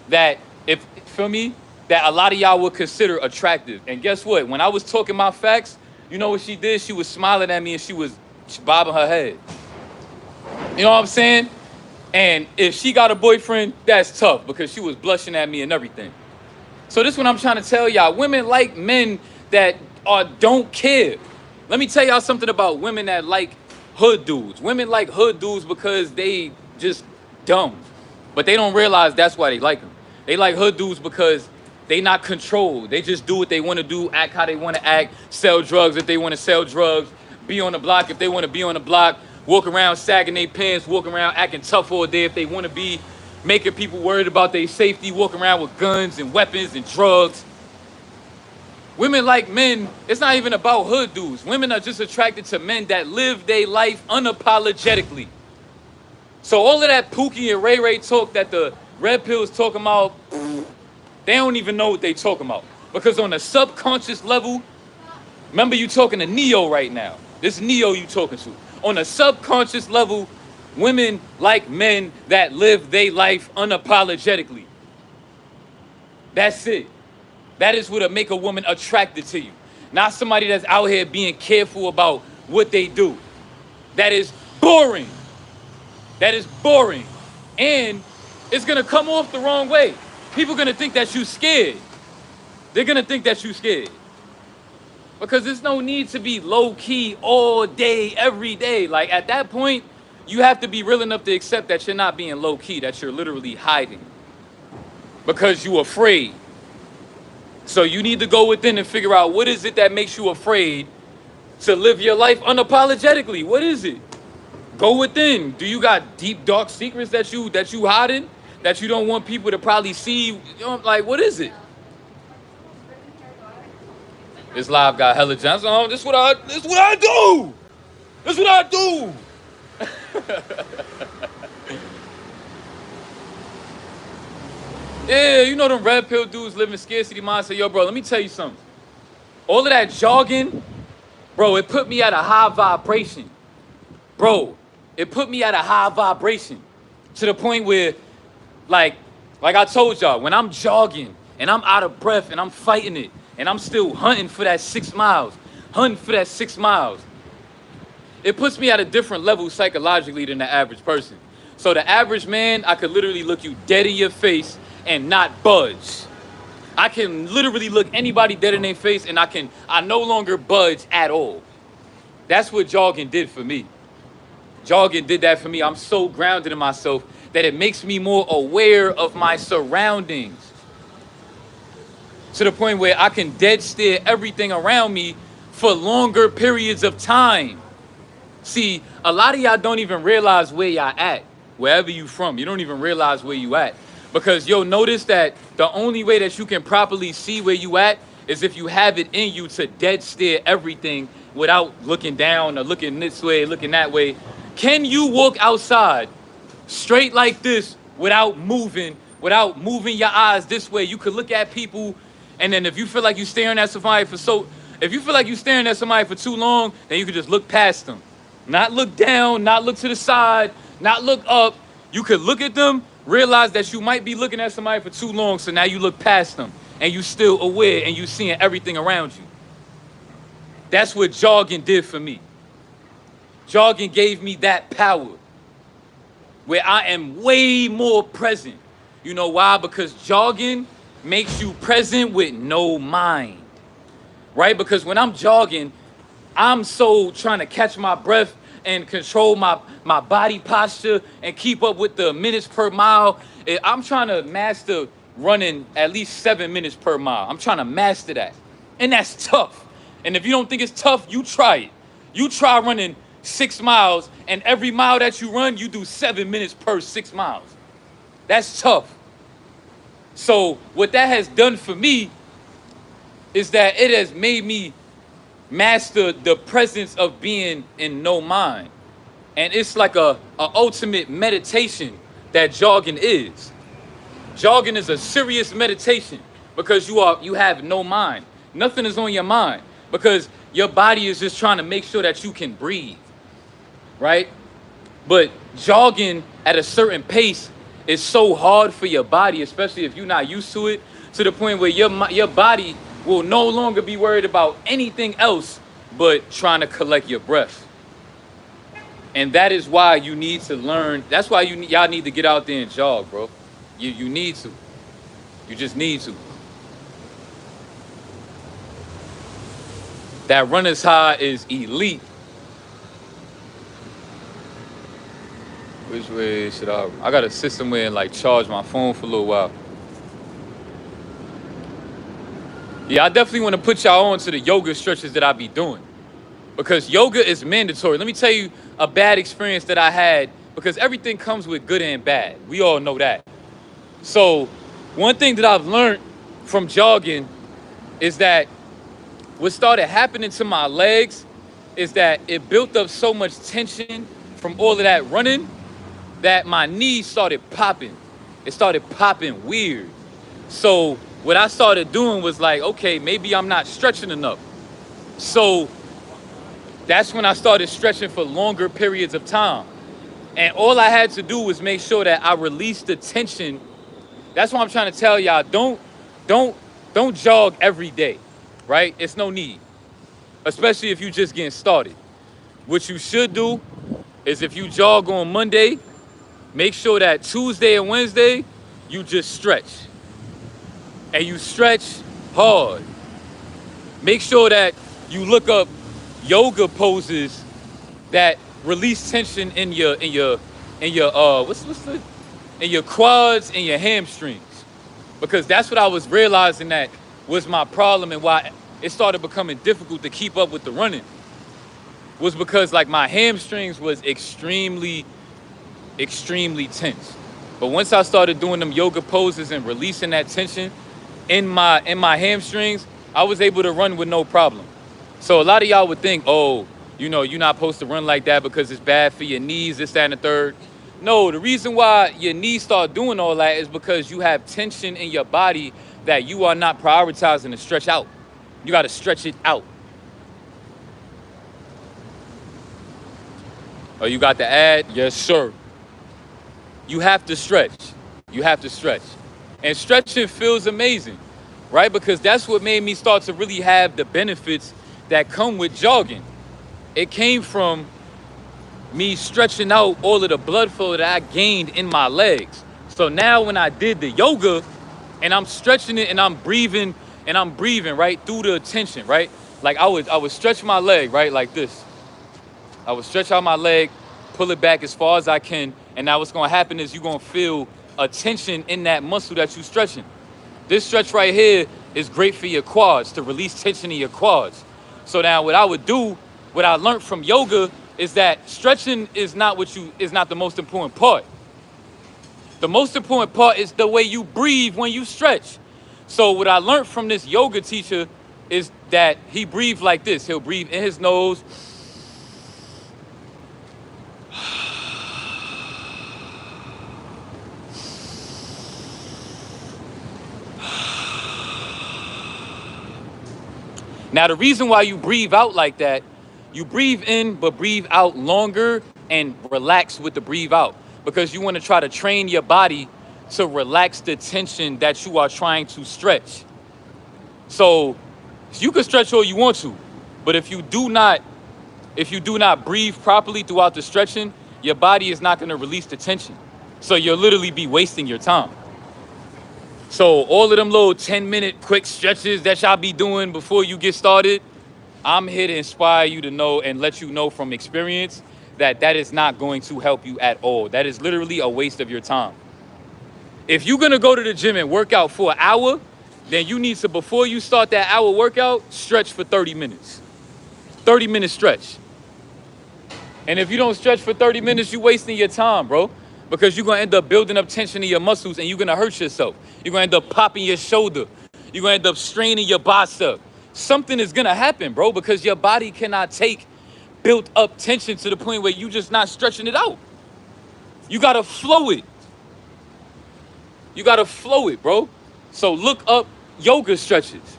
Speaker 1: That, that a lot of y'all would consider attractive. And guess what? When I was talking my facts, you know what she did? She was smiling at me and she was bobbing her head. You know what I'm saying? And if she got a boyfriend, that's tough because she was blushing at me and everything. So this is what I'm trying to tell y'all. Women like men that don't care. Let me tell y'all something about women that like hood dudes. Women like hood dudes because they just dumb. But they don't realize that's why they like them. They like hood dudes because they not controlled. They just do what they want to do, act how they want to act, sell drugs if they want to sell drugs, be on the block if they want to be on the block, walk around sagging their pants, walk around acting tough all day if they want to be, making people worried about their safety, walking around with guns and weapons and drugs. Women like men, it's not even about hood dudes. Women are just attracted to men that live their life unapologetically. So all of that Pookie and Ray Ray talk that the Red Pill's talking about, they don't even know what they talking about. Because on a subconscious level, remember you talking to Neo right now. This Neo you talking to. On a subconscious level, women like men that live their life unapologetically. That's it. That is what'll make a woman attracted to you. Not somebody that's out here being careful about what they do. That is boring. That is boring. And it's gonna come off the wrong way. People gonna think that you scared. They're gonna think that you scared. Because there's no need to be low key all day, every day. Like at that point, you have to be real enough to accept that you're not being low key, that you're literally hiding. Because you're afraid. So you need to go within and figure out what is it that makes you afraid to live your life unapologetically. What is it? Go within. Do you got deep, dark secrets that you hiding? That you don't want people to probably see? You know, like, what is it? This live got hella Johnson. Oh, this what I do. This what I do. Yeah, you know them red pill dudes live in scarcity mindset. Yo, bro, let me tell you something. All of that jogging, bro, it put me at a high vibration. Bro, it put me at a high vibration to the point where, like I told y'all, when I'm jogging and I'm out of breath and I'm fighting it and I'm still hunting for that 6 miles, it puts me at a different level psychologically than the average person. So the average man, I could literally look you dead in your face and not budge. I can literally look anybody dead in their face and I no longer budge at all. That's what jogging did for me. Jogging did that for me. I'm so grounded in myself that it makes me more aware of my surroundings. To the point where I can dead stare everything around me for longer periods of time. See, a lot of y'all don't even realize where y'all at. Wherever you from, you don't even realize where you at. Because you'll notice that the only way that you can properly see where you at is if you have it in you to dead stare everything without looking down or looking this way, looking that way. Can you walk outside straight like this without moving your eyes this way? You could look at people, and then if you feel like you're staring at somebody for too long, then you could just look past them. Not look down, not look to the side, not look up. You could look at them, realize that you might be looking at somebody for too long, so now you look past them, and you still aware, and you seeing everything around you. That's what jogging did for me. Jogging gave me that power, where I am way more present. You know why? Because jogging makes you present with no mind, right? Because when I'm jogging, I'm so trying to catch my breath and control my body posture and keep up with the minutes per mile. I'm trying to master running at least 7 minutes per mile. I'm trying to master that. And that's tough. And if you don't think it's tough, you try it. You try running 6 miles, and every mile that you run, you do 7 minutes per 6 miles. That's tough. So what that has done for me is that it has made me master the presence of being in no mind. And it's like a ultimate meditation that jogging is. Jogging is a serious meditation because you have no mind. Nothing is on your mind because your body is just trying to make sure that you can breathe, right? But jogging at a certain pace is so hard for your body, especially if you're not used to it, to the point where your body will no longer be worried about anything else but trying to collect your breath. And that is why you need to learn. That's why y'all need to get out there and jog, bro. You need to. You just need to. That runner's high is elite. Which way should I gotta sit somewhere and like charge my phone for a little while. Yeah, I definitely want to put y'all on to the yoga stretches that I be doing. Because yoga is mandatory. Let me tell you a bad experience that I had, because everything comes with good and bad. We all know that. So one thing that I've learned from jogging is that what started happening to my legs is that it built up so much tension from all of that running that my knees started popping. It started popping weird. So what I started doing was like, okay, maybe I'm not stretching enough. So that's when I started stretching for longer periods of time. And all I had to do was make sure that I released the tension. That's why I'm trying to tell y'all, don't, don't jog every day, right? It's no need, especially if you're just getting started. What you should do is if you jog on Monday, make sure that Tuesday and Wednesday, you just stretch. And you stretch hard. Make sure that you look up yoga poses that release tension in your in your quads and your hamstrings. Because that's what I was realizing that was my problem and why it started becoming difficult to keep up with the running. Was because like my hamstrings was extremely tense. But once I started doing them yoga poses and releasing that tension in my hamstrings, I was able to run with no problem. So a lot of y'all would think, oh, you know, you're not supposed to run like that because it's bad for your knees, this, that, and the third. No, the reason why your knees start doing all that is because you have tension in your body that you are not prioritizing to stretch out. You got to stretch it out. Oh, you got the ad? Yes, sir. You have to stretch. You have to stretch. And stretching feels amazing, right? Because that's what made me start to really have the benefits that come with jogging. It came from me stretching out all of the blood flow that I gained in my legs. So now when I did the yoga and I'm stretching it and I'm breathing right through the tension, right? Like I would stretch my leg, right? Like this. I would stretch out my leg, pull it back as far as I can. And now what's gonna happen is you're gonna feel a tension in that muscle that you're stretching. This stretch right here is great for your quads, to release tension in your quads. So now what I would do, what I learned from yoga is that stretching is not the most important part. The most important part is the way you breathe when you stretch. So what I learned from this yoga teacher is that he breathed like this. He'll breathe in his nose. Now, the reason why you breathe out like that, you breathe in, but breathe out longer and relax with the breathe out. Because you want to try to train your body to relax the tension that you are trying to stretch. So you can stretch all you want to, but if you do not breathe properly throughout the stretching, your body is not going to release the tension. So you'll literally be wasting your time. So all of them little 10-minute quick stretches that y'all be doing before you get started, I'm here to inspire you to know and let you know from experience that that is not going to help you at all. That is literally a waste of your time. If you're going to go to the gym and work out for an hour, then you need to, before you start that hour workout, stretch for 30 minutes. 30-minute stretch. And if you don't stretch for 30 minutes, you're wasting your time, bro. Because you're going to end up building up tension in your muscles and you're going to hurt yourself. You're going to end up popping your shoulder. You're going to end up straining your bicep. Something is going to happen, bro, because your body cannot take built up tension to the point where you're just not stretching it out. You got to flow it. You got to flow it, bro. So look up yoga stretches.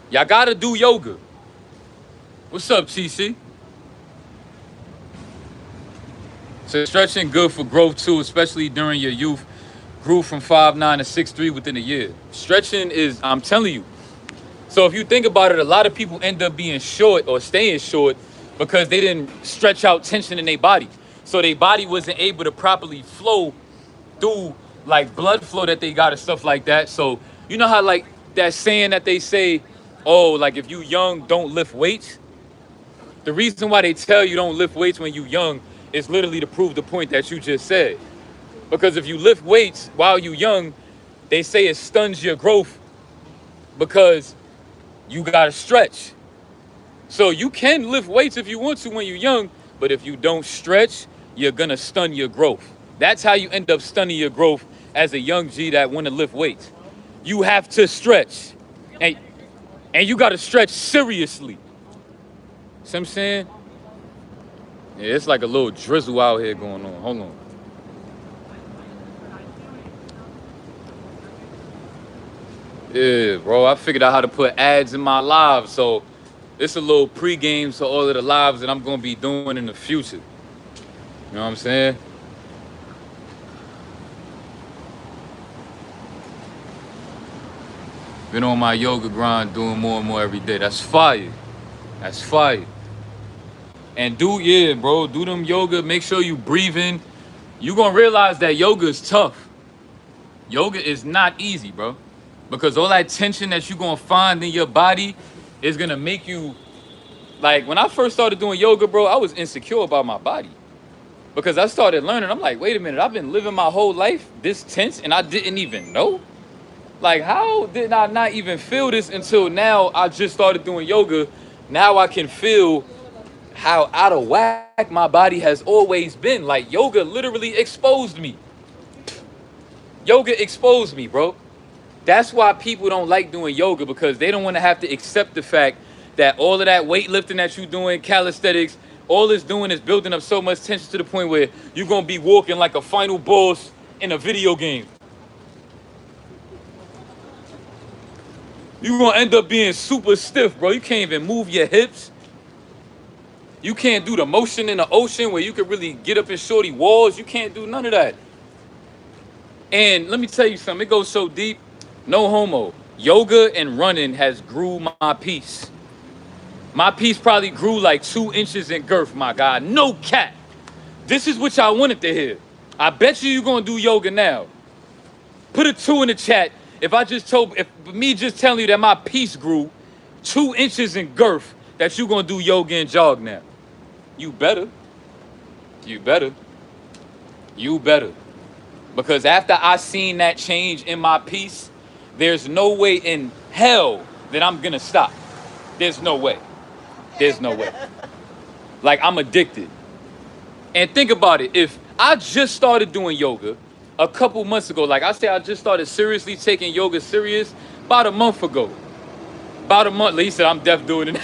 Speaker 1: Y'all got to do yoga. What's up, TC? So stretching good for growth too, especially during your youth. Grew from 5'9" to 6'3" within a year. Stretching is, I'm telling you. So if you think about it, a lot of people end up being short or staying short because they didn't stretch out tension in their body. So their body wasn't able to properly flow through like blood flow that they got and stuff like that. So you know how like that saying that they say, oh, like if you young, don't lift weights. The reason why they tell you don't lift weights when you young is literally to prove the point that you just said. Because if you lift weights while you young, they say it stuns your growth because you gotta stretch. So you can lift weights if you want to when you're young, but if you don't stretch, you're gonna stun your growth. That's how you end up stunning your growth as a young G that wanna lift weights. You have to stretch. And you gotta stretch seriously. See what I'm saying? Yeah, it's like a little drizzle out here going on. Hold on. Yeah, bro, I figured out how to put ads in my live. So it's a little pre-game to all of the lives that I'm gonna be doing in the future. You know what I'm saying? Been on my yoga grind, doing more and more every day. That's fire. That's fire. And yeah, bro, do them yoga. Make sure you breathing. You gonna realize that yoga is tough. Yoga is not easy, bro. Because all that tension that you gonna find in your body is gonna make you, like, when I first started doing yoga, bro, I was insecure about my body. Because I started learning, I'm like, wait a minute, I've been living my whole life this tense and I didn't even know? Like, how did I not even feel this until now? I just started doing yoga. Now I can feel how out of whack my body has always been. Like, yoga literally exposed me. Yoga exposed me, bro. That's why people don't like doing yoga, because they don't want to have to accept the fact that all of that weightlifting that you're doing, calisthenics, all it's doing is building up so much tension to the point where you're going to be walking like a final boss in a video game. You're going to end up being super stiff, bro. You can't even move your hips. You can't do the motion in the ocean where you can really get up in shorty walls. You can't do none of that. And let me tell you something. It goes so deep. No homo. Yoga and running has grew my piece. My piece probably grew like 2 inches in girth, my God. No cap. This is what y'all wanted to hear. I bet you're going to do yoga now. Put a 2 in the chat. If me just telling you that my piece grew 2 inches in girth, that you're going to do yoga and jog now. You better. You better. You better. Because after I seen that change in my piece, there's no way in hell that I'm going to stop. There's no way. There's no way. Like, I'm addicted. And think about it. If I just started doing yoga a couple months ago, like I said, I just started seriously taking yoga serious about a month ago. About a month. Lee said, I'm deaf doing it.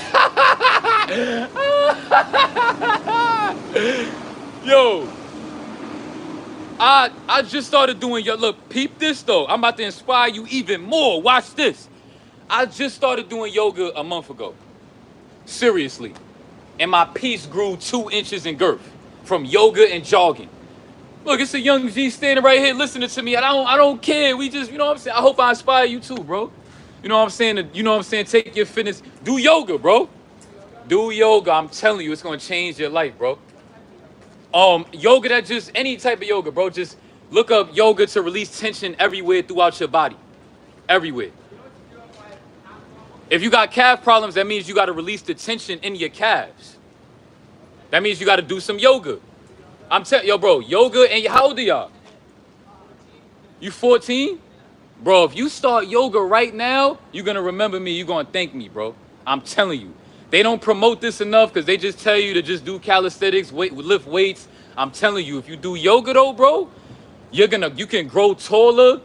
Speaker 1: Yo. I just started doing yoga. Look, peep this though. I'm about to inspire you even more. Watch this. I just started doing yoga a month ago. Seriously. And my piece grew 2 inches in girth from yoga and jogging. Look, it's a young G standing right here listening to me. And I don't care. We just, you know what I'm saying? I hope I inspire you too, bro. You know what I'm saying? You know what I'm saying? Take your fitness. Do yoga, bro. Do yoga. I'm telling you, it's going to change your life, bro. Yoga, that just any type of yoga, bro. Just look up yoga to release tension everywhere throughout your body. Everywhere. If you got calf problems, that means you got to release the tension in your calves. That means you got to do some yoga. I'm telling yo, bro, yoga, and how old are y'all? You 14? Bro, if you start yoga right now, you're going to remember me. You're going to thank me, bro. I'm telling you. They don't promote this enough because they just tell you to just do calisthenics, lift weights. I'm telling you, if you do yoga though, bro, you can grow taller.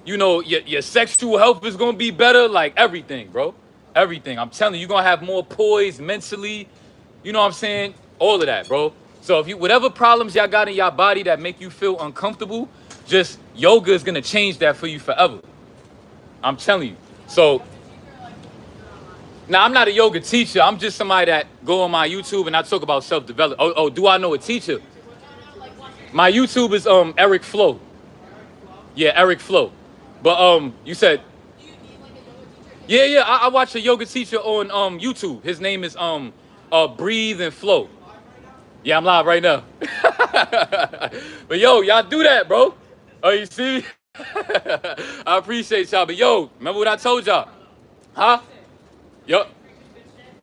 Speaker 1: You know, your sexual health is going to be better. Like everything, bro. Everything. I'm telling you, you're going to have more poise mentally. You know what I'm saying? All of that, bro. So if whatever problems y'all got in your body that make you feel uncomfortable, just yoga is going to change that for you forever. I'm telling you. So now, I'm not a yoga teacher. I'm just somebody that go on my YouTube and I talk about self-development. Oh, do I know a teacher? My YouTube is Eric Flo. Yeah, Eric Flo. But you said, yeah, I watch a yoga teacher on YouTube. His name is Breathe and Flow. Yeah, I'm live right now. But yo, y'all do that, bro. Oh, you see? I appreciate y'all. But yo, remember what I told y'all? Huh? Yo.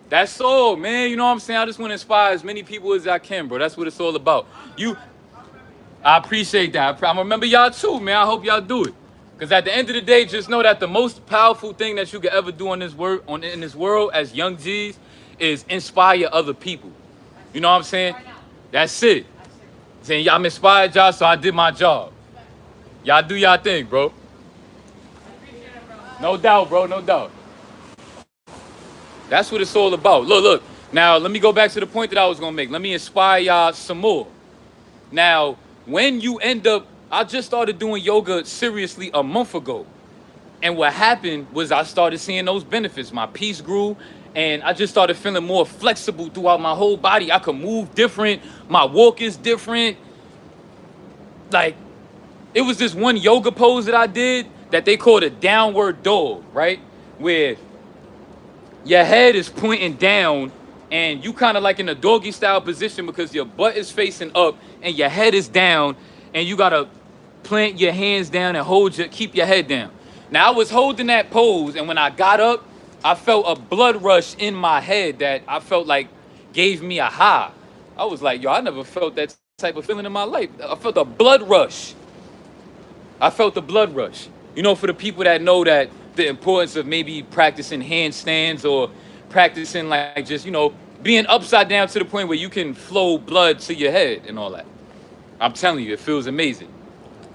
Speaker 1: That's all, man. You know what I'm saying? I just want to inspire as many people as I can, bro. That's what it's all about. I appreciate that. I remember y'all too, man. I hope y'all do it. Because at the end of the day, just know that the most powerful thing that you could ever do in this world as young G's is inspire other people. You know what I'm saying? That's it. Saying I'm inspired y'all, so I did my job. Y'all do y'all thing, bro. No doubt, bro. No doubt. That's what it's all about. Look. Now, let me go back to the point that I was going to make. Let me inspire y'all some more. Now, when you end up, I just started doing yoga seriously a month ago. And what happened was I started seeing those benefits. My piece grew And I just started feeling more flexible throughout my whole body. I could move different. My walk is different. Like, it was this one yoga pose that I did that they called a downward dog, right? Where your head is pointing down and you kind of like in a doggy style position because your butt is facing up and your head is down, and you gotta plant your hands down and keep your head down. Now I was holding that pose, and when I got up, I felt a blood rush in my head that I felt like gave me a high. I was like, yo, I never felt that type of feeling in my life. I felt a blood rush. I felt the blood rush. You know, for the people that know that the importance of maybe practicing handstands or practicing like just, you know, being upside down to the point where you can flow blood to your head and all that. I'm telling you, it feels amazing.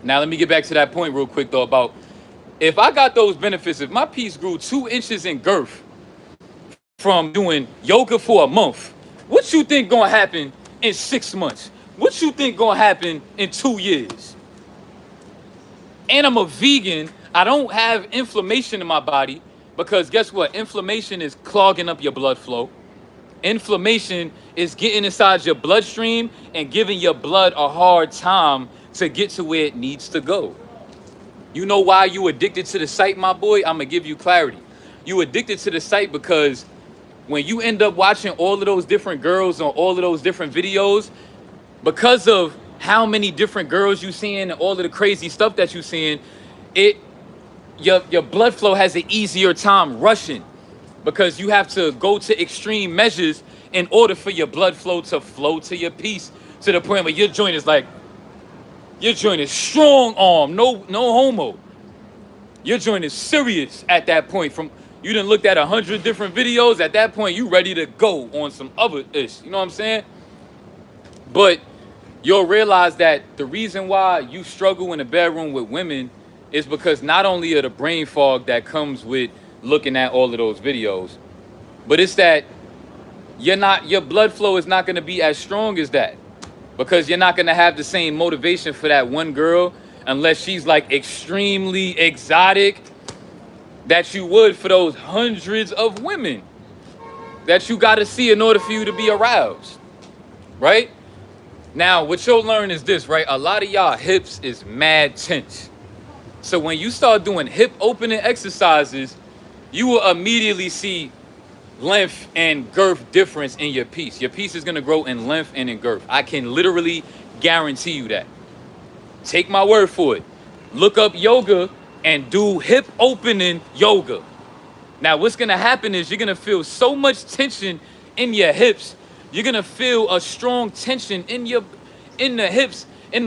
Speaker 1: Now, let me get back to that point real quick, though, about if I got those benefits, if my piece grew 2 inches in girth from doing yoga for a month, what you think gonna happen in 6 months? What you think gonna happen in 2 years? And I'm a vegan. I don't have inflammation in my body because guess what? Inflammation is clogging up your blood flow. Inflammation is getting inside your bloodstream and giving your blood a hard time to get to where it needs to go. You know why you addicted to the site, my boy? I'm gonna give you clarity. You addicted to the site because when you end up watching all of those different girls on all of those different videos, because of how many different girls you seeing and all of the crazy stuff that you seeing, your blood flow has an easier time rushing because you have to go to extreme measures in order for your blood flow to your piece to the point where your joint is like, your joint is strong arm, no homo. Your joint is serious at that point. From you done looked at 100 different videos, at that point you ready to go on some other ish. You know what I'm saying? But you'll realize that the reason why you struggle in the bedroom with women is because not only are the brain fog that comes with looking at all of those videos, but it's that your blood flow is not going to be as strong as that because you're not going to have the same motivation for that one girl unless she's like extremely exotic that you would for those hundreds of women that you got to see in order for you to be aroused, right? Now, what you'll learn is this, right? A lot of y'all hips is mad tense. So when you start doing hip opening exercises, you will immediately see length and girth difference in your piece. Your piece is going to grow in length and in girth. I can literally guarantee you that. Take my word for it. Look up yoga and do hip opening yoga. Now, what's going to happen is you're going to feel so much tension in your hips. You're going to feel a strong tension in the hips, you're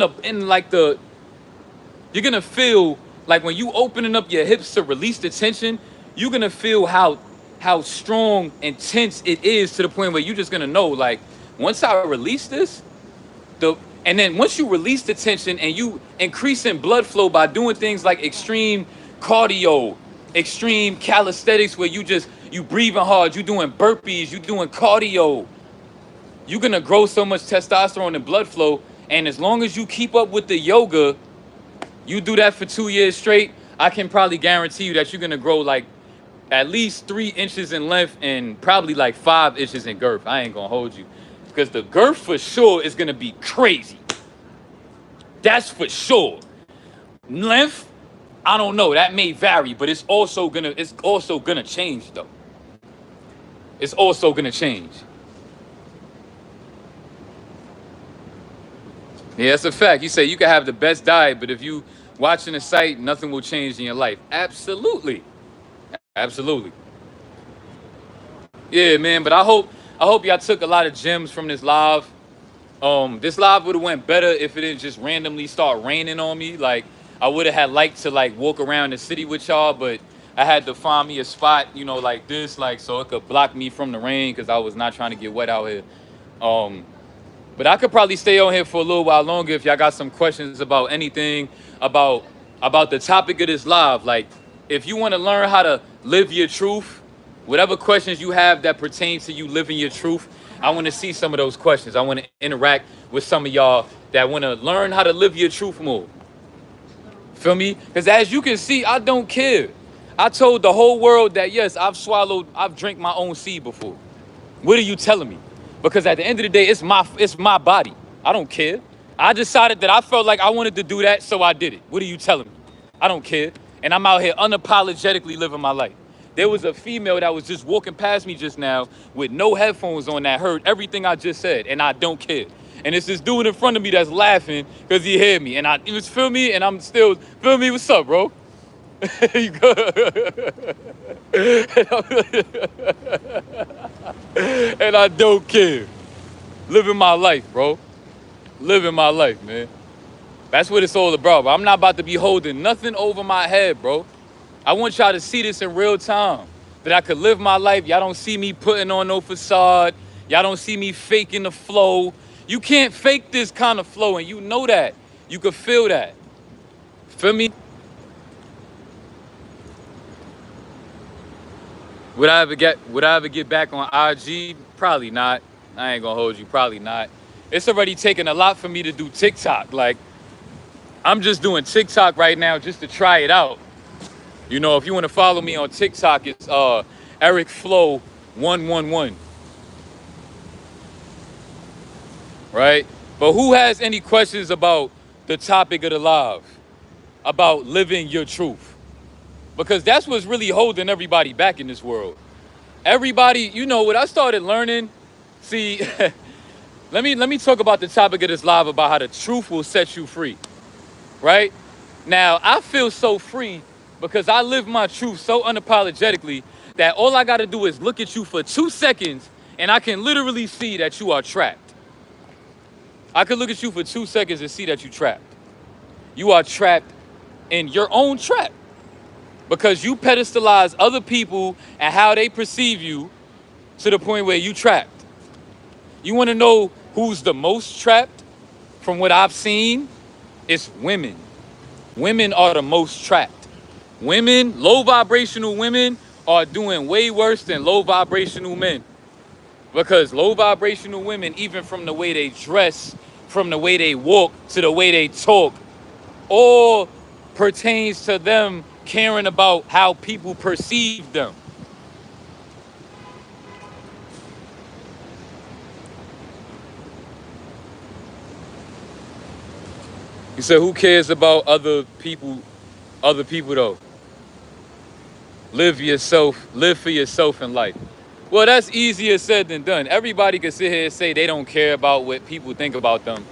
Speaker 1: going to feel like when you opening up your hips to release the tension, you're going to feel how strong and tense it is to the point where you're just going to know, like, once I release this, and then once you release the tension and you increase in blood flow by doing things like extreme cardio, extreme calisthenics where you breathing hard, you doing burpees, you doing cardio, you're going to grow so much testosterone and blood flow. And as long as you keep up with the yoga, you do that for 2 years straight, I can probably guarantee you that you're going to grow like at least 3 inches in length and probably like 5 inches in girth. I ain't going to hold you. Because the girth for sure is going to be crazy. That's for sure. Length, I don't know. That may vary, but it's also gonna change though. It's also gonna change. Yeah, it's a fact. You say you can have the best diet, but if you watching the site, nothing will change in your life. Absolutely. Absolutely. Yeah, man, but I hope y'all took a lot of gems from this live. This live would have went better if it didn't just randomly start raining on me. Like, I would have had liked to like walk around the city with y'all, but I had to find me a spot, you know, like this, like so it could block me from the rain because I was not trying to get wet out here. But I could probably stay on here for a little while longer if y'all got some questions about anything, about the topic of this live. Like, if you want to learn how to live your truth, whatever questions you have that pertain to you living your truth, I want to see some of those questions. I want to interact with some of y'all that want to learn how to live your truth more. Feel me? Because as you can see, I don't care. I told the whole world that, yes, I've drank my own seed before. What are you telling me? Because at the end of the day, it's my body. I don't care. I decided that I felt like I wanted to do that, so I did it. What are you telling me? I don't care. And I'm out here unapologetically living my life. There was a female that was just walking past me just now with no headphones on that heard everything I just said, and I don't care. And it's this dude in front of me that's laughing because he heard me. And it was, feel me, and I'm still, feel me, what's up, bro? You good? And I don't care. Living my life, bro. Living my life, man. That's what it's all about, bro. I'm not about to be holding nothing over my head, bro. I want y'all to see this in real time. That I could live my life. Y'all don't see me putting on no facade. Y'all don't see me faking the flow. You can't fake this kind of flow, and you know that. You could feel that. Feel me? Would I ever get back on IG? Probably not. I ain't gonna hold you, probably not. It's already taken a lot for me to do TikTok. Like, I'm just doing TikTok right now just to try it out. You know, if you want to follow me on TikTok, it's Eric Flow 111. Right? But who has any questions about the topic of the live? About living your truth? Because that's what's really holding everybody back in this world. Everybody, you know, what I started learning, see, let me talk about the topic of this live about how the truth will set you free. Right? Now, I feel so free because I live my truth so unapologetically that all I got to do is look at you for 2 seconds and I can literally see that you are trapped. I could look at you for 2 seconds and see that you're trapped. You are trapped in your own trap because you pedestalize other people and how they perceive you to the point where you trapped. You want to know who's the most trapped? From what I've seen, it's women. Women are the most trapped. Women, low vibrational women, are doing way worse than low vibrational men. Because low vibrational women, even from the way they dress, from the way they walk, to the way they talk, all pertains to them caring about how people perceive them. You said, who cares about other people though? Live for yourself in life. Well, that's easier said than done. Everybody can sit here and say they don't care about what people think about them.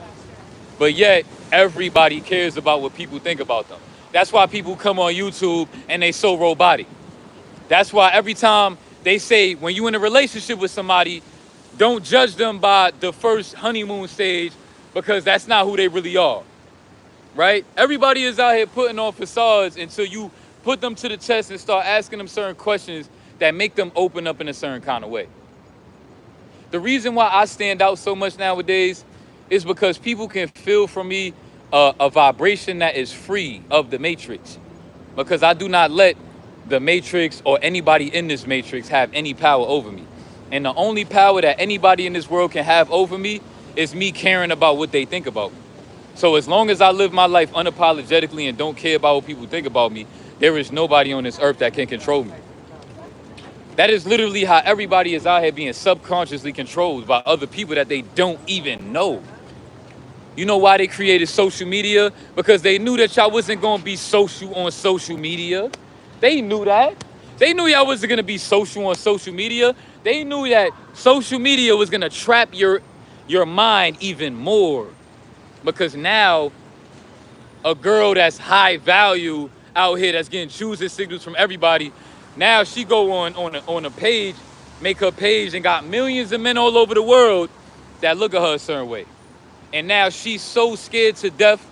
Speaker 1: But yet, everybody cares about what people think about them. That's why people come on YouTube and they so robotic. That's why every time they say, when you're in a relationship with somebody, don't judge them by the first honeymoon stage because that's not who they really are. Right? Everybody is out here putting on facades until you put them to the test and start asking them certain questions that make them open up in a certain kind of way. The reason why I stand out so much nowadays is because people can feel from me a vibration that is free of the matrix. Because I do not let the matrix or anybody in this matrix have any power over me. And the only power that anybody in this world can have over me is me caring about what they think about me. So as long as I live my life unapologetically and don't care about what people think about me, there is nobody on this earth that can control me. That is literally how everybody is out here being subconsciously controlled by other people that they don't even know. You know why they created social media? Because they knew that y'all wasn't going to be social on social media. They knew that. They knew y'all wasn't going to be social on social media. They knew that social media was going to trap your mind even more. Because now, a girl that's high value out here that's getting choosing signals from everybody, now she go on a page, make her page, and got millions of men all over the world that look at her a certain way. And now she's so scared to death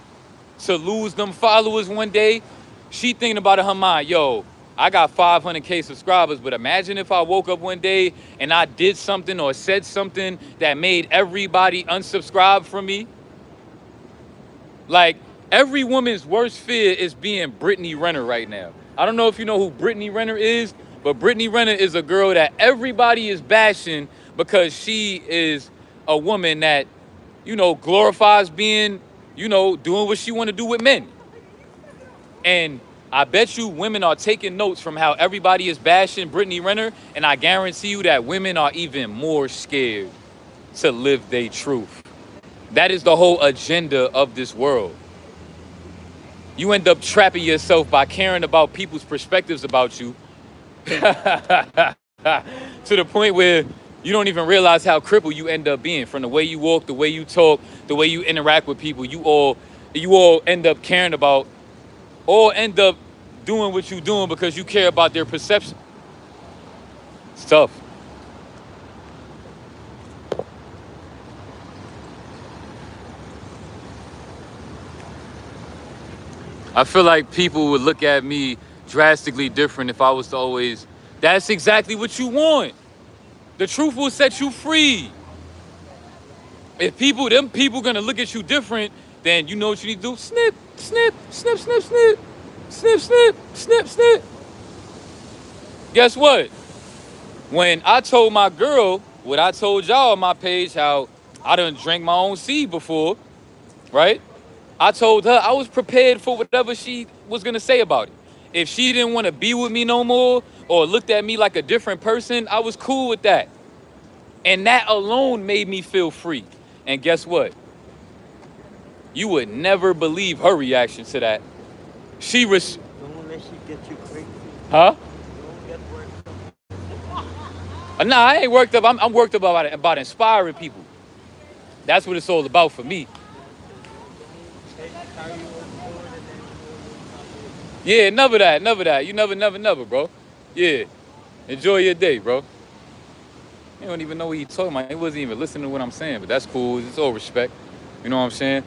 Speaker 1: to lose them followers one day. She thinking about it in her mind, yo, I got 500K subscribers, but imagine if I woke up one day and I did something or said something that made everybody unsubscribe from me. Like, every woman's worst fear is being Brittany Renner right now. I don't know if you know who Brittany Renner is, but Brittany Renner is a girl that everybody is bashing because she is a woman that, you know, glorifies being, you know, doing what she want to do with men. And I bet you women are taking notes from how everybody is bashing Brittany Renner, and I guarantee you that women are even more scared to live their truth. That is the whole agenda of this world. You end up trapping yourself by caring about people's perspectives about you to the point where you don't even realize how crippled you end up being from the way you walk, the way you talk, the way you interact with people. You all end up caring about, or end up doing what you're doing because you care about their perception. It's tough. I feel like people would look at me drastically different if I was to always, that's exactly what you want. The truth will set you free. If them people gonna look at you different, then you know what you need to do. Snip, snip, snip, snip, snip, snip, snip, snip, snip. Guess what? When I told my girl what I told y'all on my page, how I done drank my own seed before, right? I told her I was prepared for whatever she was gonna say about it. If she didn't want to be with me no more or looked at me like a different person, I was cool with that. And that alone made me feel free. And guess what? You would never believe her reaction to that. Don't let she get you crazy. Huh? Don't get worked up. Nah, I ain't worked up. I'm worked up about inspiring people. That's what it's all about for me. Yeah, never that. You never, bro. Yeah. Enjoy your day, bro. You don't even know what he's talking about. He wasn't even listening to what I'm saying, but that's cool. It's all respect. You know what I'm saying?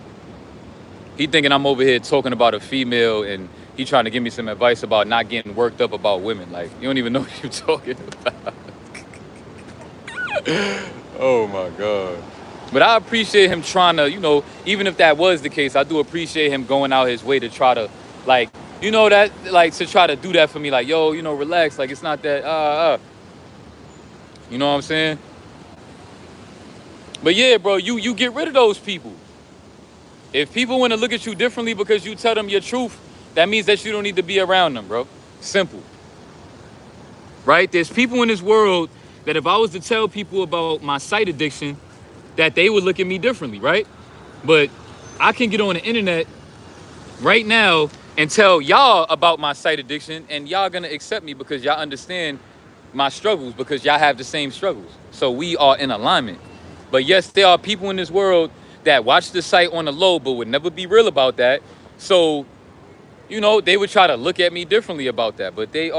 Speaker 1: He thinking I'm over here talking about a female and he trying to give me some advice about not getting worked up about women. Like, you don't even know what you're talking about. Oh my God. But I appreciate him trying to, even if that was the case, I do appreciate him going out his way to try to, like, to try to do that for me. Like, yo, relax. Like, it's not that, You know what I'm saying? But yeah, bro, you get rid of those people. If people want to look at you differently because you tell them your truth, that means that you don't need to be around them, bro. Simple. Right? There's people in this world that if I was to tell people about my sight addiction, that they would look at me differently, right? But I can get on the internet right now and tell y'all about my sight addiction, and y'all gonna accept me because y'all understand my struggles, because y'all have the same struggles. So we are in alignment. But yes, there are people in this world that watch the site on the low but would never be real about that. So, they would try to look at me differently about that. But they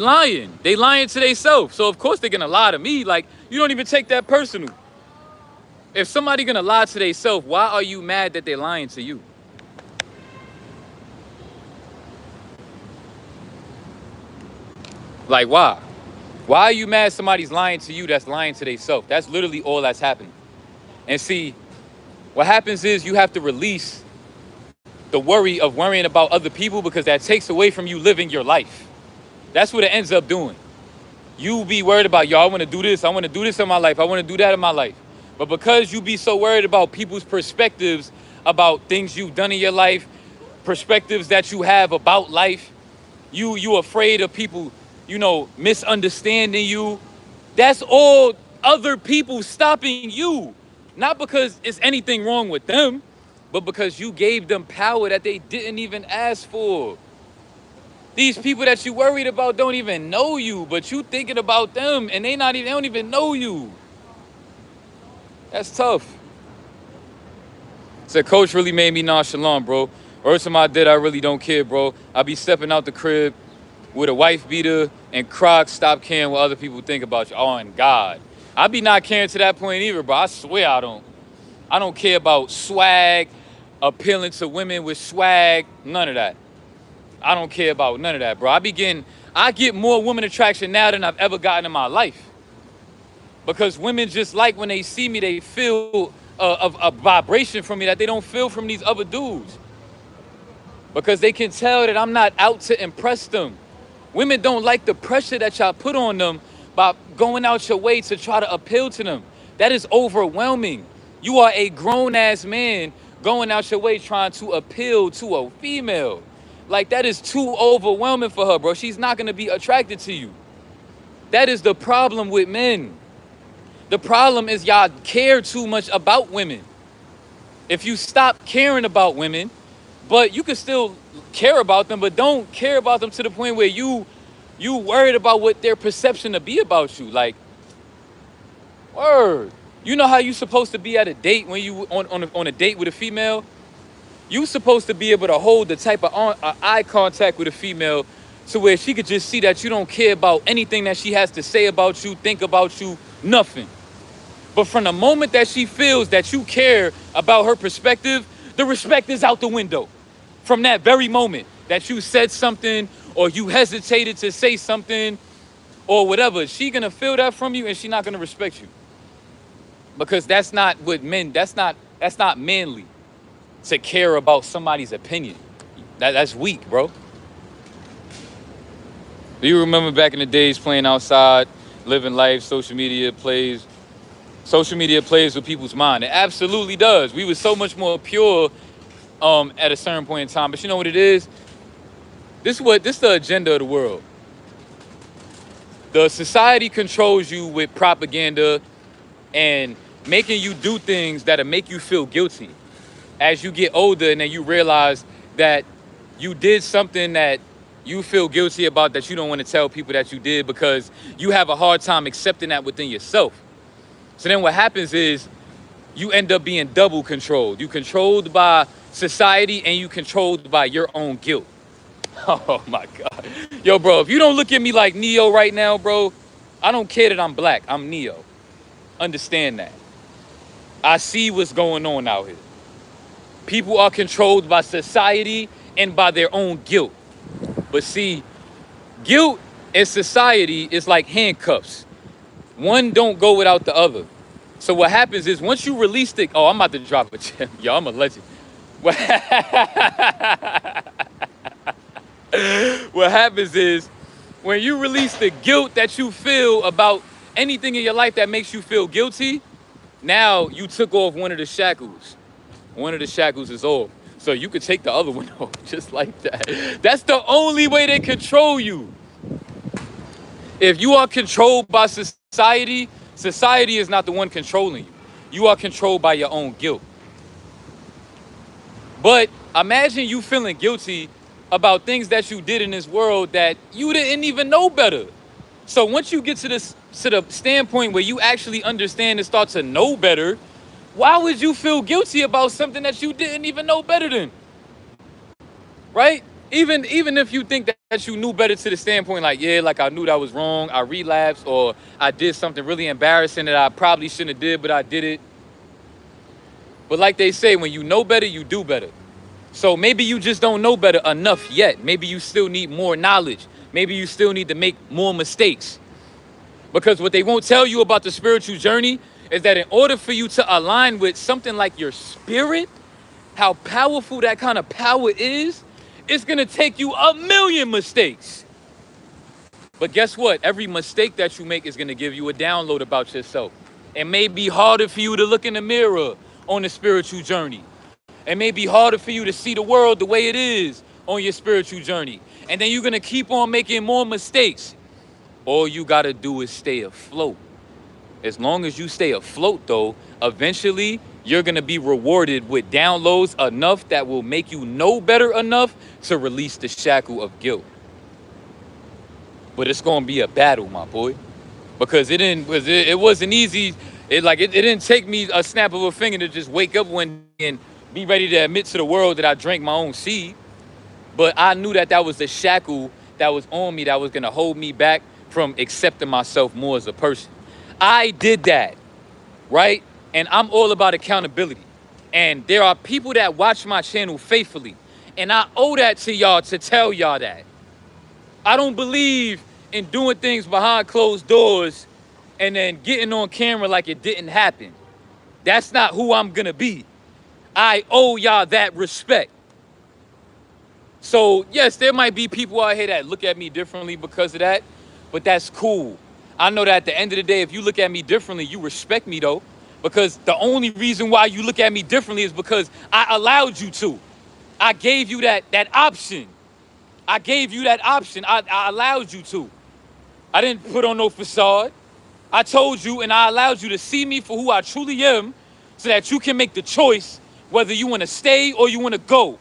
Speaker 1: lying. They lying to themselves. So of course they're gonna lie to me. Like, you don't even take that personal. If somebody gonna lie to themselves, why are you mad that they're lying to you? Like, why? Why are you mad somebody's lying to you that's lying to themselves? That's literally all that's happening. And see, what happens is you have to release the worry of worrying about other people, because that takes away from you living your life. That's what it ends up doing. You be worried about, yo, I want to do this. I want to do this in my life. I want to do that in my life. But because you be so worried about people's perspectives about things you've done in your life, perspectives that you have about life, you afraid of people, misunderstanding you. That's all other people stopping you. Not because it's anything wrong with them, but because you gave them power that they didn't even ask for. These people that you worried about don't even know you, but you thinking about them and they don't even know you. That's tough. So coach really made me nonchalant, bro. Worst time I did, I really don't care, bro. I be stepping out the crib with a wife beater and Crocs, stop caring what other people think about you. Oh, and God. I be not caring to that point either, bro. I swear I don't. I don't care about swag, appealing to women with swag, none of that. I don't care about none of that, bro. I get more woman attraction now than I've ever gotten in my life. Because women just like when they see me, they feel a vibration from me that they don't feel from these other dudes. Because they can tell that I'm not out to impress them. Women don't like the pressure that y'all put on them by going out your way to try to appeal to them. That is overwhelming. You are a grown-ass man going out your way trying to appeal to a female. Like, that is too overwhelming for her, bro. She's not gonna be attracted to you. That is the problem with men. The problem is y'all care too much about women. If you stop caring about women, but you can still care about them, but don't care about them to the point where you worried about what their perception to be about you. Like, word. You know how you supposed to be at a date when you on a date with a female? You supposed to be able to hold the type of eye contact with a female to where she could just see that you don't care about anything that she has to say about you, think about you, nothing. But from the moment that she feels that you care about her perspective, the respect is out the window. From that very moment that you said something or you hesitated to say something or whatever, she gonna feel that from you and she not gonna respect you. Because that's not what men, that's not manly to care about somebody's opinion. That's weak, bro. Do you remember back in the days playing outside, living life, social media plays with people's mind? It absolutely does. We were so much more pure at a certain point in time. But you know what it is? This is the agenda of the world. The society controls you with propaganda and making you do things that'll make you feel guilty. As you get older and then you realize that you did something that you feel guilty about, that you don't want to tell people that you did because you have a hard time accepting that within yourself. So then what happens is you end up being double controlled. You controlled by society and you controlled by your own guilt. Oh my God. Yo, bro, if you don't look at me like Neo right now, bro, I don't care that I'm black. I'm Neo. Understand that. I see what's going on out here. People are controlled by society and by their own guilt. But see, guilt and society is like handcuffs. One don't go without the other. So what happens is once you release the, oh, I'm about to drop a gem. Yo, I'm a legend. What happens is when you release the guilt that you feel about anything in your life that makes you feel guilty, now you took off one of the shackles. One of the shackles is off. So you could take the other one off just like that. That's the only way they control you. If you are controlled by society, society is not the one controlling you. You are controlled by your own guilt. But imagine you feeling guilty about things that you did in this world that you didn't even know better. So once you get to the standpoint where you actually understand and start to know better, why would you feel guilty about something that you didn't even know better than? Right? Even if you think that you knew better to the standpoint like, yeah, like I knew that was wrong, I relapsed, or I did something really embarrassing that I probably shouldn't have did, but I did it. But like they say, when you know better, you do better. So maybe you just don't know better enough yet. Maybe you still need more knowledge. Maybe you still need to make more mistakes. Because what they won't tell you about the spiritual journey is that in order for you to align with something like your spirit, how powerful that kind of power is, it's going to take you a million mistakes. But guess what? Every mistake that you make is going to give you a download about yourself. It may be harder for you to look in the mirror on the spiritual journey. It may be harder for you to see the world the way it is on your spiritual journey. And then you're going to keep on making more mistakes. All you got to do is stay afloat. As long as you stay afloat, though, eventually you're going to be rewarded with downloads enough that will make you know better enough to release the shackle of guilt. But it's going to be a battle, my boy, because it wasn't easy. It didn't take me a snap of a finger to just wake up one day and be ready to admit to the world that I drank my own seed. But I knew that that was the shackle that was on me that was going to hold me back from accepting myself more as a person. I did that, right? And I'm all about accountability. And there are people that watch my channel faithfully. And I owe that to y'all to tell y'all that. I don't believe in doing things behind closed doors and then getting on camera like it didn't happen. That's not who I'm gonna be. I owe y'all that respect. So yes, there might be people out here that look at me differently because of that, but that's cool. I know that at the end of the day, if you look at me differently, you respect me though, because the only reason why you look at me differently is because I allowed you to. I gave you that option. I gave you that option. I allowed you to. I didn't put on no facade. I told you and I allowed you to see me for who I truly am so that you can make the choice whether you want to stay or you want to go.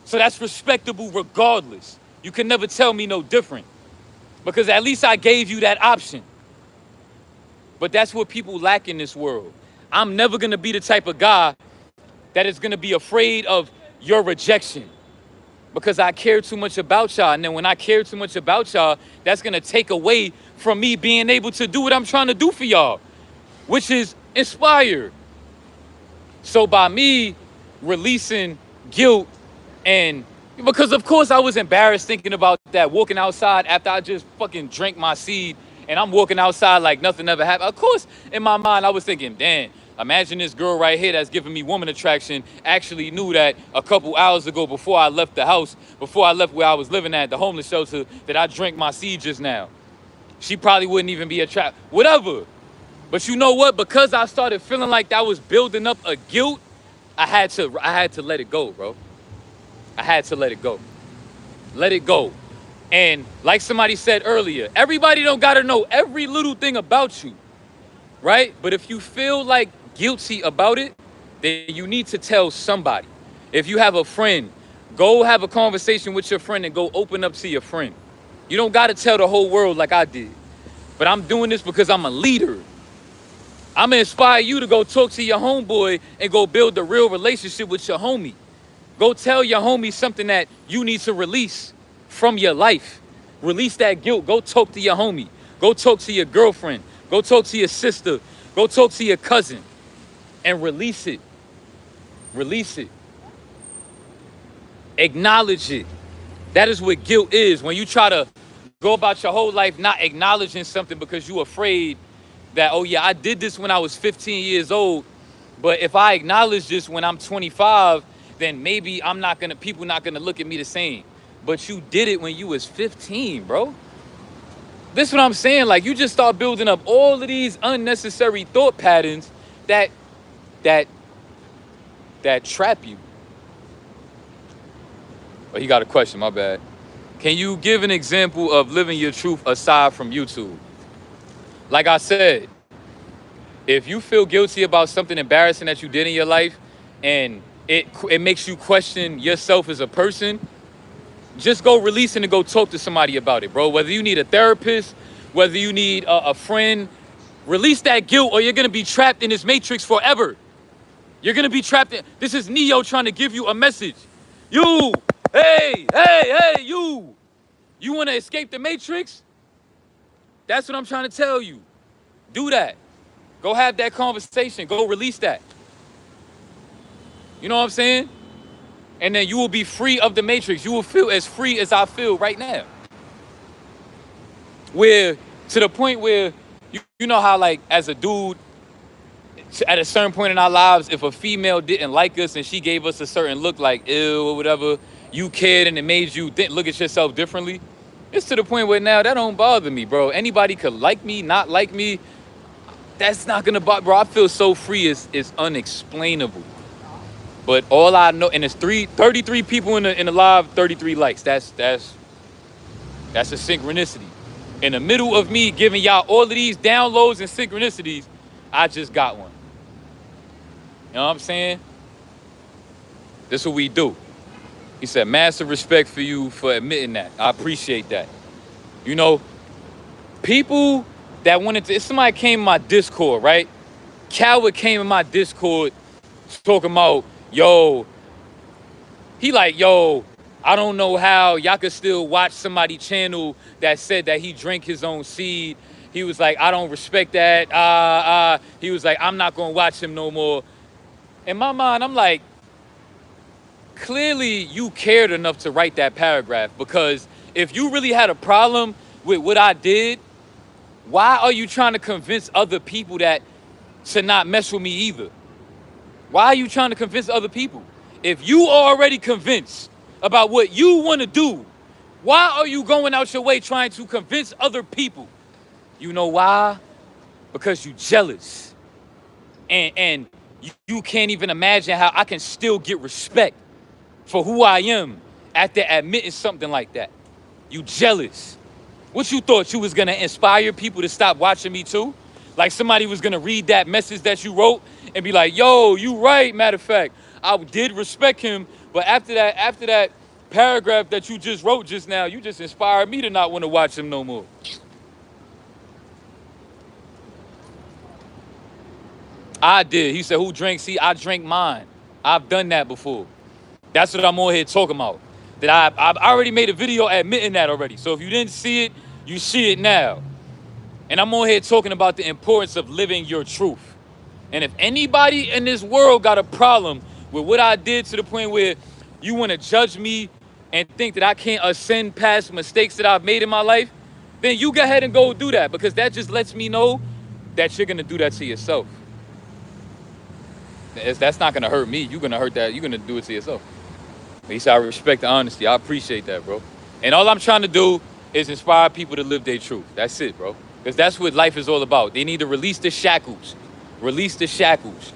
Speaker 1: So that's respectable regardless. You can never tell me no different because at least I gave you that option. But that's what people lack in this world. I'm never going to be the type of guy that is going to be afraid of your rejection because I care too much about y'all. And then when I care too much about y'all, that's going to take away from me being able to do what I'm trying to do for y'all, which is inspire. So by me releasing guilt, and because of course I was embarrassed thinking about that, walking outside after I just fucking drank my seed and I'm walking outside like nothing ever happened. Of course, in my mind, I was thinking, damn, imagine this girl right here that's giving me woman attraction actually knew that a couple hours ago before I left the house, before I left where I was living at, the homeless shelter, that I drank my seed just now. She probably wouldn't even be attracted, whatever. But you know what? Because I started feeling like that was building up a guilt, I had to let it go, bro. I had to let it go. Let it go. And like somebody said earlier, everybody don't gotta know every little thing about you, right? But if you feel like guilty about it, then you need to tell somebody. If you have a friend, go have a conversation with your friend and go open up to your friend. You don't gotta tell the whole world like I did. But I'm doing this because I'm a leader. I'm gonna inspire you to go talk to your homeboy and go build a real relationship with your homie. Go tell your homie something that you need to release from your life. Release that guilt. Go talk to your homie. Go talk to your girlfriend. Go talk to your sister. Go talk to your cousin and release it. Release it. Acknowledge it. That is what guilt is. When you try to go about your whole life not acknowledging something because you're afraid that, oh yeah, I did this when I was 15 years old, but if I acknowledge this when I'm 25, then maybe people not gonna look at me the same. But you did it when you was 15, bro. This is what I'm saying. Like, you just start building up all of these unnecessary thought patterns that trap you. Oh, he got a question, my bad. Can you give an example of living your truth aside from YouTube? Like I said, if you feel guilty about something embarrassing that you did in your life and it makes you question yourself as a person, just go release it and go talk to somebody about it, bro. Whether you need a therapist, whether you need a friend, release that guilt or you're going to be trapped in this matrix forever. You're going to be trapped in... This is Neo trying to give you a message. You, hey, you. You want to escape the matrix? That's what I'm trying to tell you. Do that. Go have that conversation. Go release that. You know what I'm saying? And then you will be free of the matrix. You will feel as free as I feel right now. Where, to the point where, you know how, like, as a dude, at a certain point in our lives, if a female didn't like us and she gave us a certain look like ew or whatever, you cared and it made you look at yourself differently. It's to the point where now that don't bother me, bro. Anybody could like me, not like me. That's not gonna bother, bro. I feel so free, it's unexplainable. But all I know, and it's 33 people in the live, 33 likes. That's a synchronicity. In the middle of me giving y'all all of these downloads and synchronicities, I just got one. You know what I'm saying? This is what we do. He said, massive respect for you for admitting that. I appreciate that. You know, people that wanted to, if somebody came in my Discord, right? Coward came in my Discord talking about, yo, he like, yo, I don't know how y'all could still watch somebody's channel that said that he drank his own seed. He was like, I don't respect that. He was like, I'm not gonna watch him no more. In my mind, I'm like, clearly you cared enough to write that paragraph, because if you really had a problem with what I did, why are you trying to convince other people that to not mess with me either? Why are you trying to convince other people? If you are already convinced about what you want to do, why are you going out your way trying to convince other people? You know why? Because you jealous. And you can't even imagine how I can still get respect for who I am after admitting something like that. You jealous. What you thought you was gonna inspire people to stop watching me too? Like somebody was gonna read that message that you wrote and be like, yo, you right, matter of fact, I did respect him, but after that paragraph that you just wrote just now, you just inspired me to not want to watch him no more. I did. He said, who drinks? See, I drank mine. I've done that before. That's what I'm on here talking about. That I've already made a video admitting that already. So if you didn't see it, you see it now. And I'm on here talking about the importance of living your truth. And if anybody in this world got a problem with what I did to the point where you want to judge me and think that I can't ascend past mistakes that I've made in my life, then you go ahead and go do that, because that just lets me know that you're going to do that to yourself. That's not going to hurt me. You're going to hurt that. You're going to do it to yourself. He said, I respect the honesty. I appreciate that, bro. And all I'm trying to do is inspire people to live their truth. That's it, bro. Because that's what life is all about. They need to release the shackles. Release the shackles.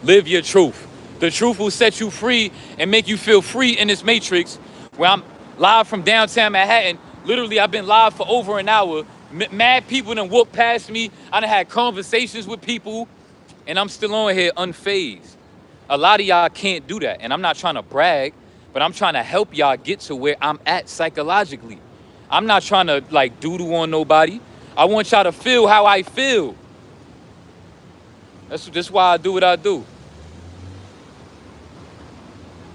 Speaker 1: Live your truth. The truth will set you free and make you feel free in this matrix where I'm live from downtown Manhattan. Literally, I've been live for over an hour. Mad people done walked past me. I done had conversations with people. And I'm still on here unfazed. A lot of y'all can't do that. And I'm not trying to brag, but I'm trying to help y'all get to where I'm at psychologically. I'm not trying to like doodle on nobody. I want y'all to feel how I feel. That's why I do what I do.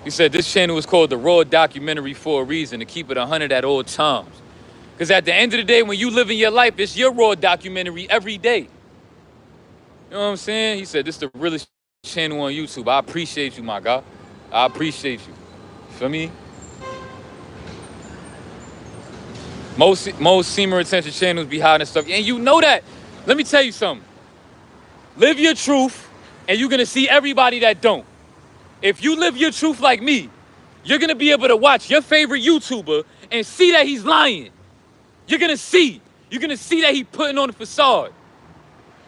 Speaker 1: He said this channel is called the Raw Documentary for a reason, to keep it 100 at all times. Because at the end of the day, when you live in your life, it's your raw documentary every day. You know what I'm saying? He said, this is the realest channel on YouTube. I appreciate you, my guy. I appreciate you. Feel me? Most semen retention channels be hiding stuff. And you know that. Let me tell you something. Live your truth, and you're going to see everybody that don't. If you live your truth like me, you're going to be able to watch your favorite YouTuber and see that he's lying. You're going to see. You're going to see that he's putting on a facade.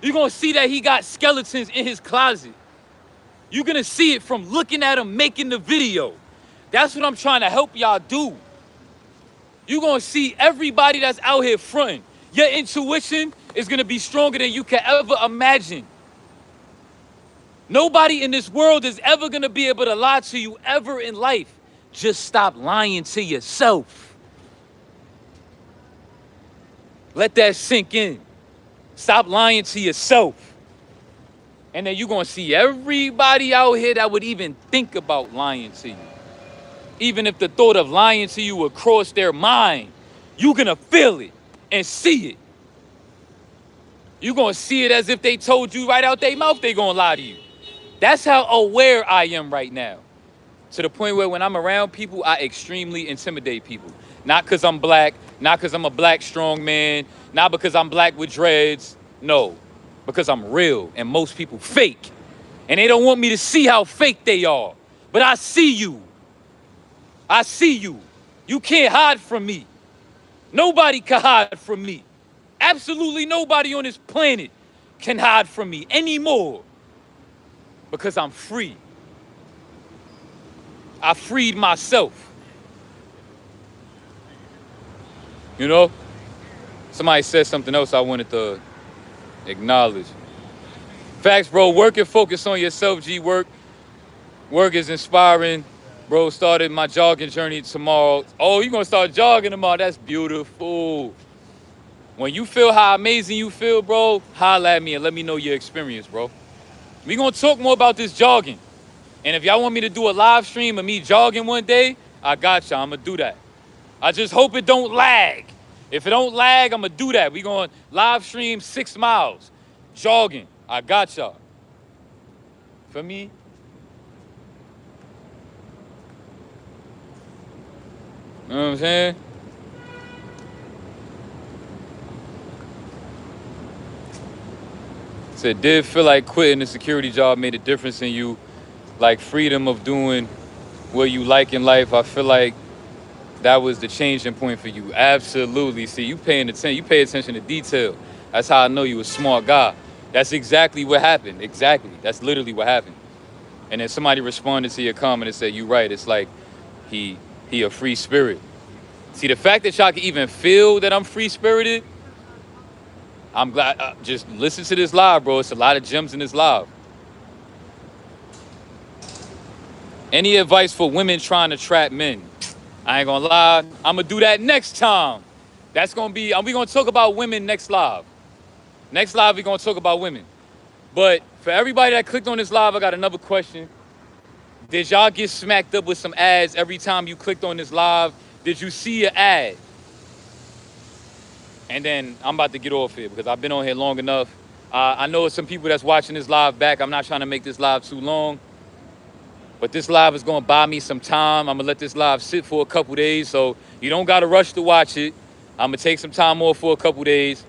Speaker 1: You're going to see that he got skeletons in his closet. You're going to see it from looking at him making the video. That's what I'm trying to help y'all do. You're going to see everybody that's out here fronting. Your intuition is going to be stronger than you can ever imagine. Nobody in this world is ever going to be able to lie to you ever in life. Just stop lying to yourself. Let that sink in. Stop lying to yourself. And then you're going to see everybody out here that would even think about lying to you. Even if the thought of lying to you would cross their mind, you're going to feel it and see it. You're going to see it as if they told you right out their mouth they're going to lie to you. That's how aware I am right now. To the point where when I'm around people, I extremely intimidate people. Not because I'm black, not because I'm a black strong man, not because I'm black with dreads. No, because I'm real and most people fake. And they don't want me to see how fake they are. But I see you. I see you. You can't hide from me. Nobody can hide from me. Absolutely nobody on this planet can hide from me anymore. Because I'm free. I freed myself. You know? Somebody said something else I wanted to acknowledge. Facts, bro. Work and focus on yourself, G. Work is inspiring. Bro, started my jogging journey tomorrow. Oh, you're going to start jogging tomorrow. That's beautiful. When you feel how amazing you feel, bro, holla at me and let me know your experience, bro. We're going to talk more about this jogging. And if y'all want me to do a live stream of me jogging one day, I got y'all. I'm going to do that. I just hope it don't lag. If it don't lag, I'm going to do that. We're going to live stream 6 miles. Jogging. I got y'all. For me. You know what I'm saying? Said, did feel like quitting the security job made a difference in you? Like freedom of doing what you like in life. I feel like that was the changing point for you. Absolutely. See, you pay attention to detail. That's how I know you a smart guy. That's exactly what happened. Exactly. That's literally what happened. And then somebody responded to your comment and said, you right. It's like he He a free spirit. See, the fact that y'all can even feel that I'm free-spirited, I'm glad. Just listen to this live, bro. It's a lot of gems in this live. Any advice for women trying to trap men? I ain't gonna lie. I'm gonna do that next time. That's gonna be, we gonna talk about women next live. Next live, we gonna talk about women. But for everybody that clicked on this live, I got another question. Did y'all get smacked up with some ads every time you clicked on this live? Did you see an ad? And then I'm about to get off here because I've been on here long enough. I know some people that's watching this live back. I'm not trying to make this live too long. But this live is going to buy me some time. I'm going to let this live sit for a couple days. So you don't got to rush to watch it. I'm going to take some time off for a couple days.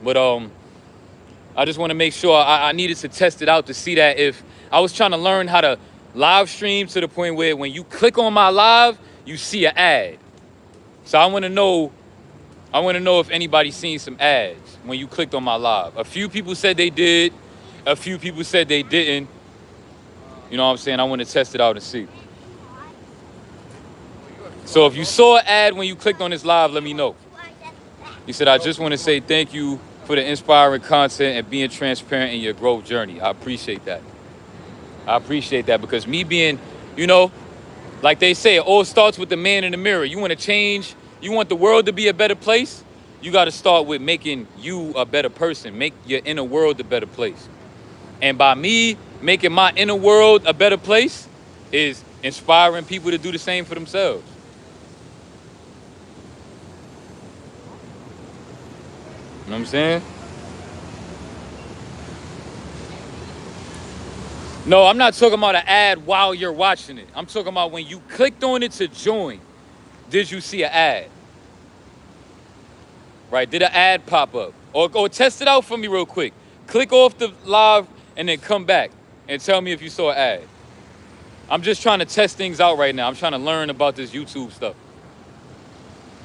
Speaker 1: But I just want to make sure I needed to test it out to see that if I was trying to learn how to live stream to the point where when you click on my live, you see an ad. So I want to know if anybody's seen some ads when you clicked on my live. A few people said they did. A few people said they didn't. You know what I'm saying? I want to test it out and see. So if you saw an ad when you clicked on this live, let me know. He said, I just want to say thank you for the inspiring content and being transparent in your growth journey. I appreciate that. I appreciate that because me being, you know, like they say, it all starts with the man in the mirror. You want to change, you want the world to be a better place, you got to start with making you a better person, make your inner world a better place. And by me making my inner world a better place is inspiring people to do the same for themselves. You know what I'm saying? No, I'm not talking about an ad while you're watching it. I'm talking about when you clicked on it to join. Did you see an ad? Right? Did an ad pop up? Or test it out for me real quick. Click off the live and then come back and tell me if you saw an ad. I'm just trying to test things out right now. I'm trying to learn about this YouTube stuff.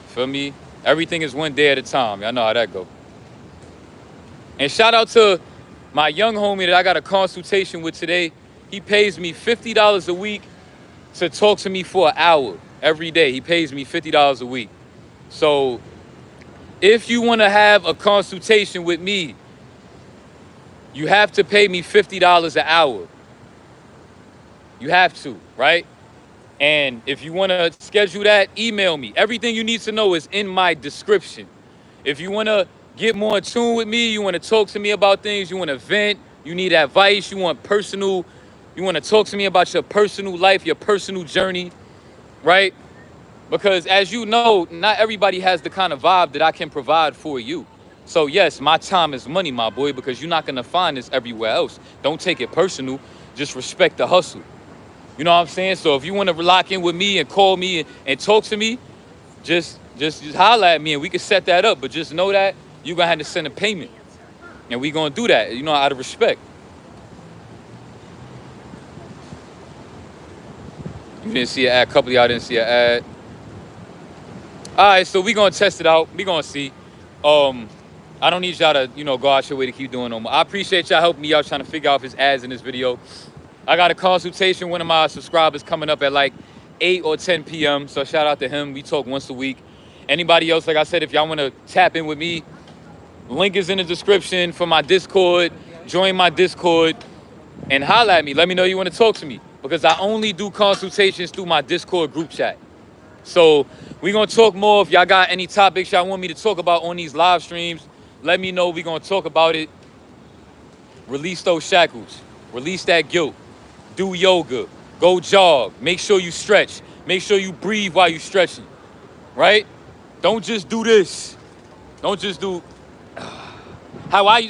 Speaker 1: Feel me? Everything is one day at a time. Y'all know how that go. And shout out to my young homie that I got a consultation with today. He pays me $50 a week to talk to me for an hour every day. He pays me $50 a week. So if you want to have a consultation with me, you have to pay me $50 an hour. You have to, right? And if you want to schedule that, email me. Everything you need to know is in my description. If you want to get more in tune with me, you want to talk to me about things, you want to vent, you need advice, you want to talk to me about your personal life, your personal journey, right? Because as you know, not everybody has the kind of vibe that I can provide for you. So yes, my time is money, my boy, because you're not going to find this everywhere else. Don't take it personal. Just respect the hustle. You know what I'm saying? So if you want to lock in with me and call me and talk to me, just holler at me and we can set that up. But just know that you're going to have to send a payment. And we're going to do that, you know, out of respect. You didn't see an ad. A couple of y'all didn't see an ad. All right, so we're going to test it out. We're going to see. I don't need y'all to, you know, go out your way to keep doing no more. I appreciate y'all helping me out trying to figure out if it's ads in this video. I got a consultation. One of my subscribers coming up at like 8 or 10 p.m. So shout out to him. We talk once a week. Anybody else, like I said, if y'all want to tap in with me, link is in the description for my Discord. Join my Discord and holla at me. Let me know you want to talk to me because I only do consultations through my Discord group chat. So we're going to talk more. If y'all got any topics y'all want me to talk about on these live streams, let me know. We're going to talk about it. Release those shackles. Release that guilt. Do yoga. Go jog. Make sure you stretch. Make sure you breathe while you're stretching. Right? Don't just do this. Don't just do... This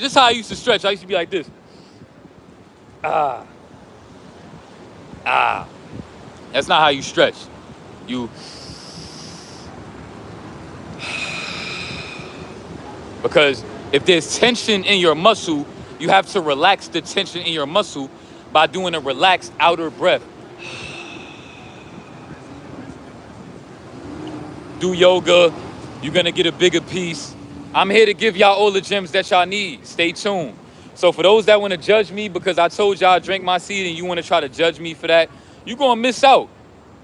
Speaker 1: is how I used to stretch. I used to be like this. That's not how you stretch. Because if there's tension in your muscle, you have to relax the tension in your muscle by doing a relaxed outer breath. Do yoga, you're gonna get a bigger piece. I'm here to give y'all all the gems that y'all need. Stay tuned. So for those that wanna judge me because I told y'all I drank my seed and you wanna try to judge me for that, you're gonna miss out.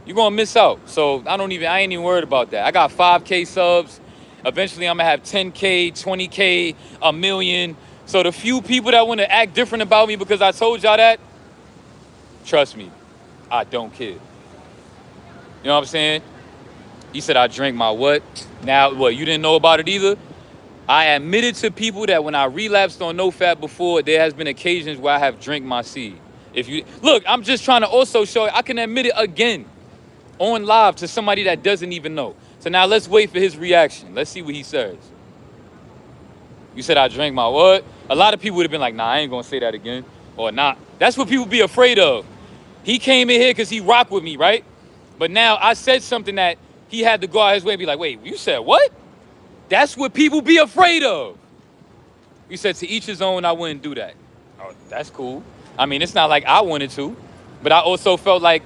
Speaker 1: you're gonna miss out. So I ain't even worried about that. I got 5K subs. Eventually I'm gonna have 10K, 20K, a million. So the few people that want to act different about me because I told y'all that, trust me, I don't care. You know what I'm saying? He said I drank my what? Now, what, you didn't know about it either? I admitted to people that when I relapsed on no fap before, there has been occasions where I have drank my seed. If you look, I'm just trying to also show I can admit it again on live to somebody that doesn't even know. So now let's wait for his reaction. Let's see what he says. You said I drank my what? A lot of people would have been like, nah, I ain't gonna say that again. Or nah. That's what people be afraid of. He came in here because he rocked with me, right? But now I said something that he had to go out his way and be like, wait, you said what? That's what people be afraid of. You said to each his own, I wouldn't do that. Oh, that's cool. I mean, it's not like I wanted to, but I also felt like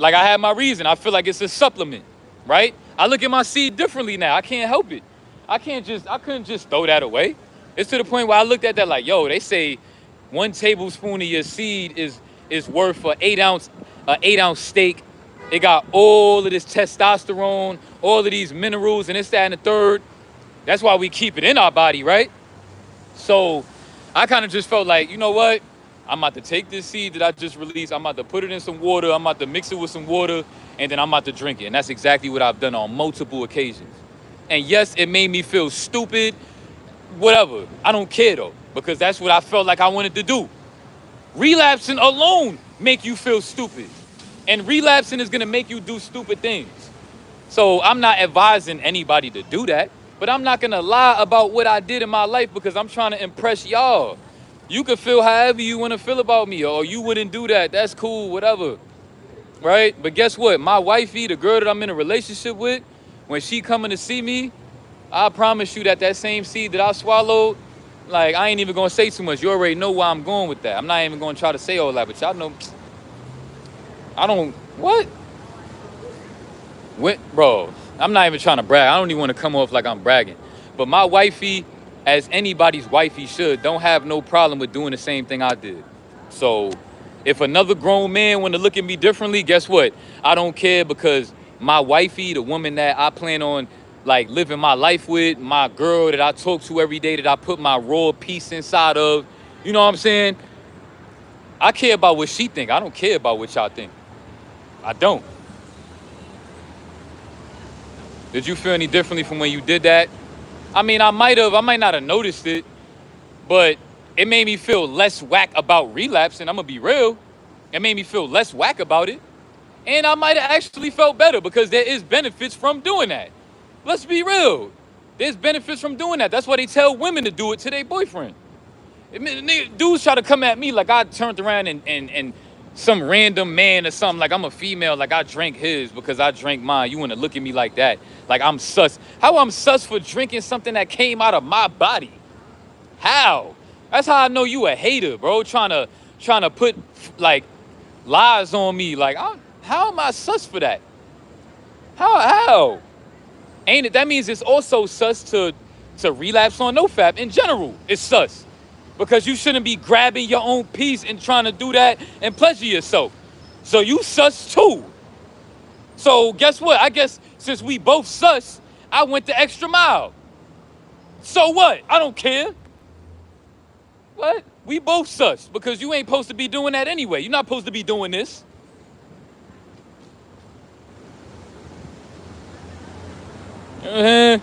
Speaker 1: I had my reason. I feel like it's a supplement, right? I look at my seed differently now. I can't help it. I couldn't just throw that away. It's to the point where I looked at that like, yo, they say 1 tablespoon of your seed is worth an 8-ounce steak. It got all of this testosterone, all of these minerals, and this, that, and the third. That's why we keep it in our body, right? So I kind of just felt like, you know what? I'm about to take this seed that I just released. I'm about to put it in some water. I'm about to mix it with some water, and then I'm about to drink it. And that's exactly what I've done on multiple occasions. And yes, it made me feel stupid, whatever. I don't care though, because that's what I felt like I wanted to do. Relapsing alone make you feel stupid. And relapsing is gonna make you do stupid things. So I'm not advising anybody to do that, but I'm not gonna lie about what I did in my life because I'm trying to impress y'all. You can feel however you wanna feel about me, or you wouldn't do that, that's cool, whatever, right? But guess what? My wifey, the girl that I'm in a relationship with, when she coming to see me, I promise you that same seed that I swallowed, like, I ain't even gonna say too much. You already know where I'm going with that. I'm not even gonna try to say all that, but y'all know, I don't, what? Bro, I'm not even trying to brag. I don't even want to come off like I'm bragging. But my wifey, as anybody's wifey should, don't have no problem with doing the same thing I did. So if another grown man want to look at me differently, guess what? I don't care, because my wifey, the woman that I plan on like living my life with, my girl that I talk to every day, that I put my raw peace inside of, you know what I'm saying? I care about what she think. I don't care about what y'all think. I don't. Did you feel any differently from when you did that? I mean, I might not have noticed it, but it made me feel less whack about relapsing. I'm gonna be real. It made me feel less whack about it. And I might have actually felt better, because there is benefits from doing that. Let's be real. There's benefits from doing that. That's why they tell women to do it to their boyfriend. Dudes try to come at me like I turned around and some random man or something, like I'm a female, like I drank his because I drank mine. You want to look at me like that, like I'm sus. How I'm sus for drinking something that came out of my body? How? That's how I know you a hater, bro. Trying to put like lies on me. Like, how am I sus for that? How? Ain't it? That means it's also sus to relapse on nofap in general. It's sus. Because you shouldn't be grabbing your own piece and trying to do that and pleasure yourself. So you sus too. So guess what? I guess since we both sus, I went the extra mile. So what? I don't care. What? We both sus, because you ain't supposed to be doing that anyway. You're not supposed to be doing this. I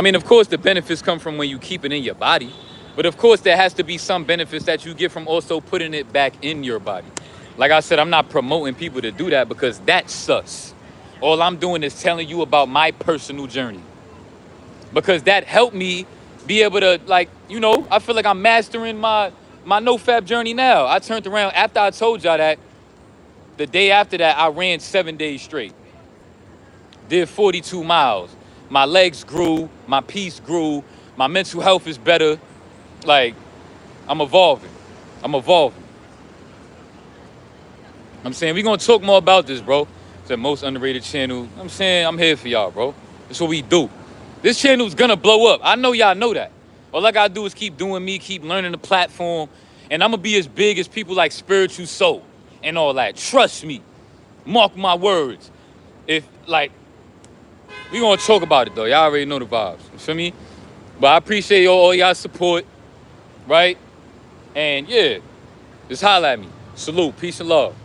Speaker 1: mean, of course, the benefits come from when you keep it in your body. But of course, there has to be some benefits that you get from also putting it back in your body. Like I said, I'm not promoting people to do that, because that's sus. All I'm doing is telling you about my personal journey. Because that helped me be able to, like, you know, I feel like I'm mastering my no-fap journey now. I turned around after I told y'all that. The day after that, I ran 7 days straight. Did 42 miles. My legs grew. My peace grew. My mental health is better. Like, I'm evolving. I'm saying, we're going to talk more about this, bro. It's the most underrated channel. I'm saying, I'm here for y'all, bro. That's what we do. This channel's going to blow up. I know y'all know that. All I got to do is keep doing me, keep learning the platform, and I'm going to be as big as people like Spiritual Soul and all that. Trust me. Mark my words. If, like, we gonna talk about it, though. Y'all already know the vibes. You feel me? But I appreciate all y'all support, right? And, yeah, just holla at me. Salute. Peace and love.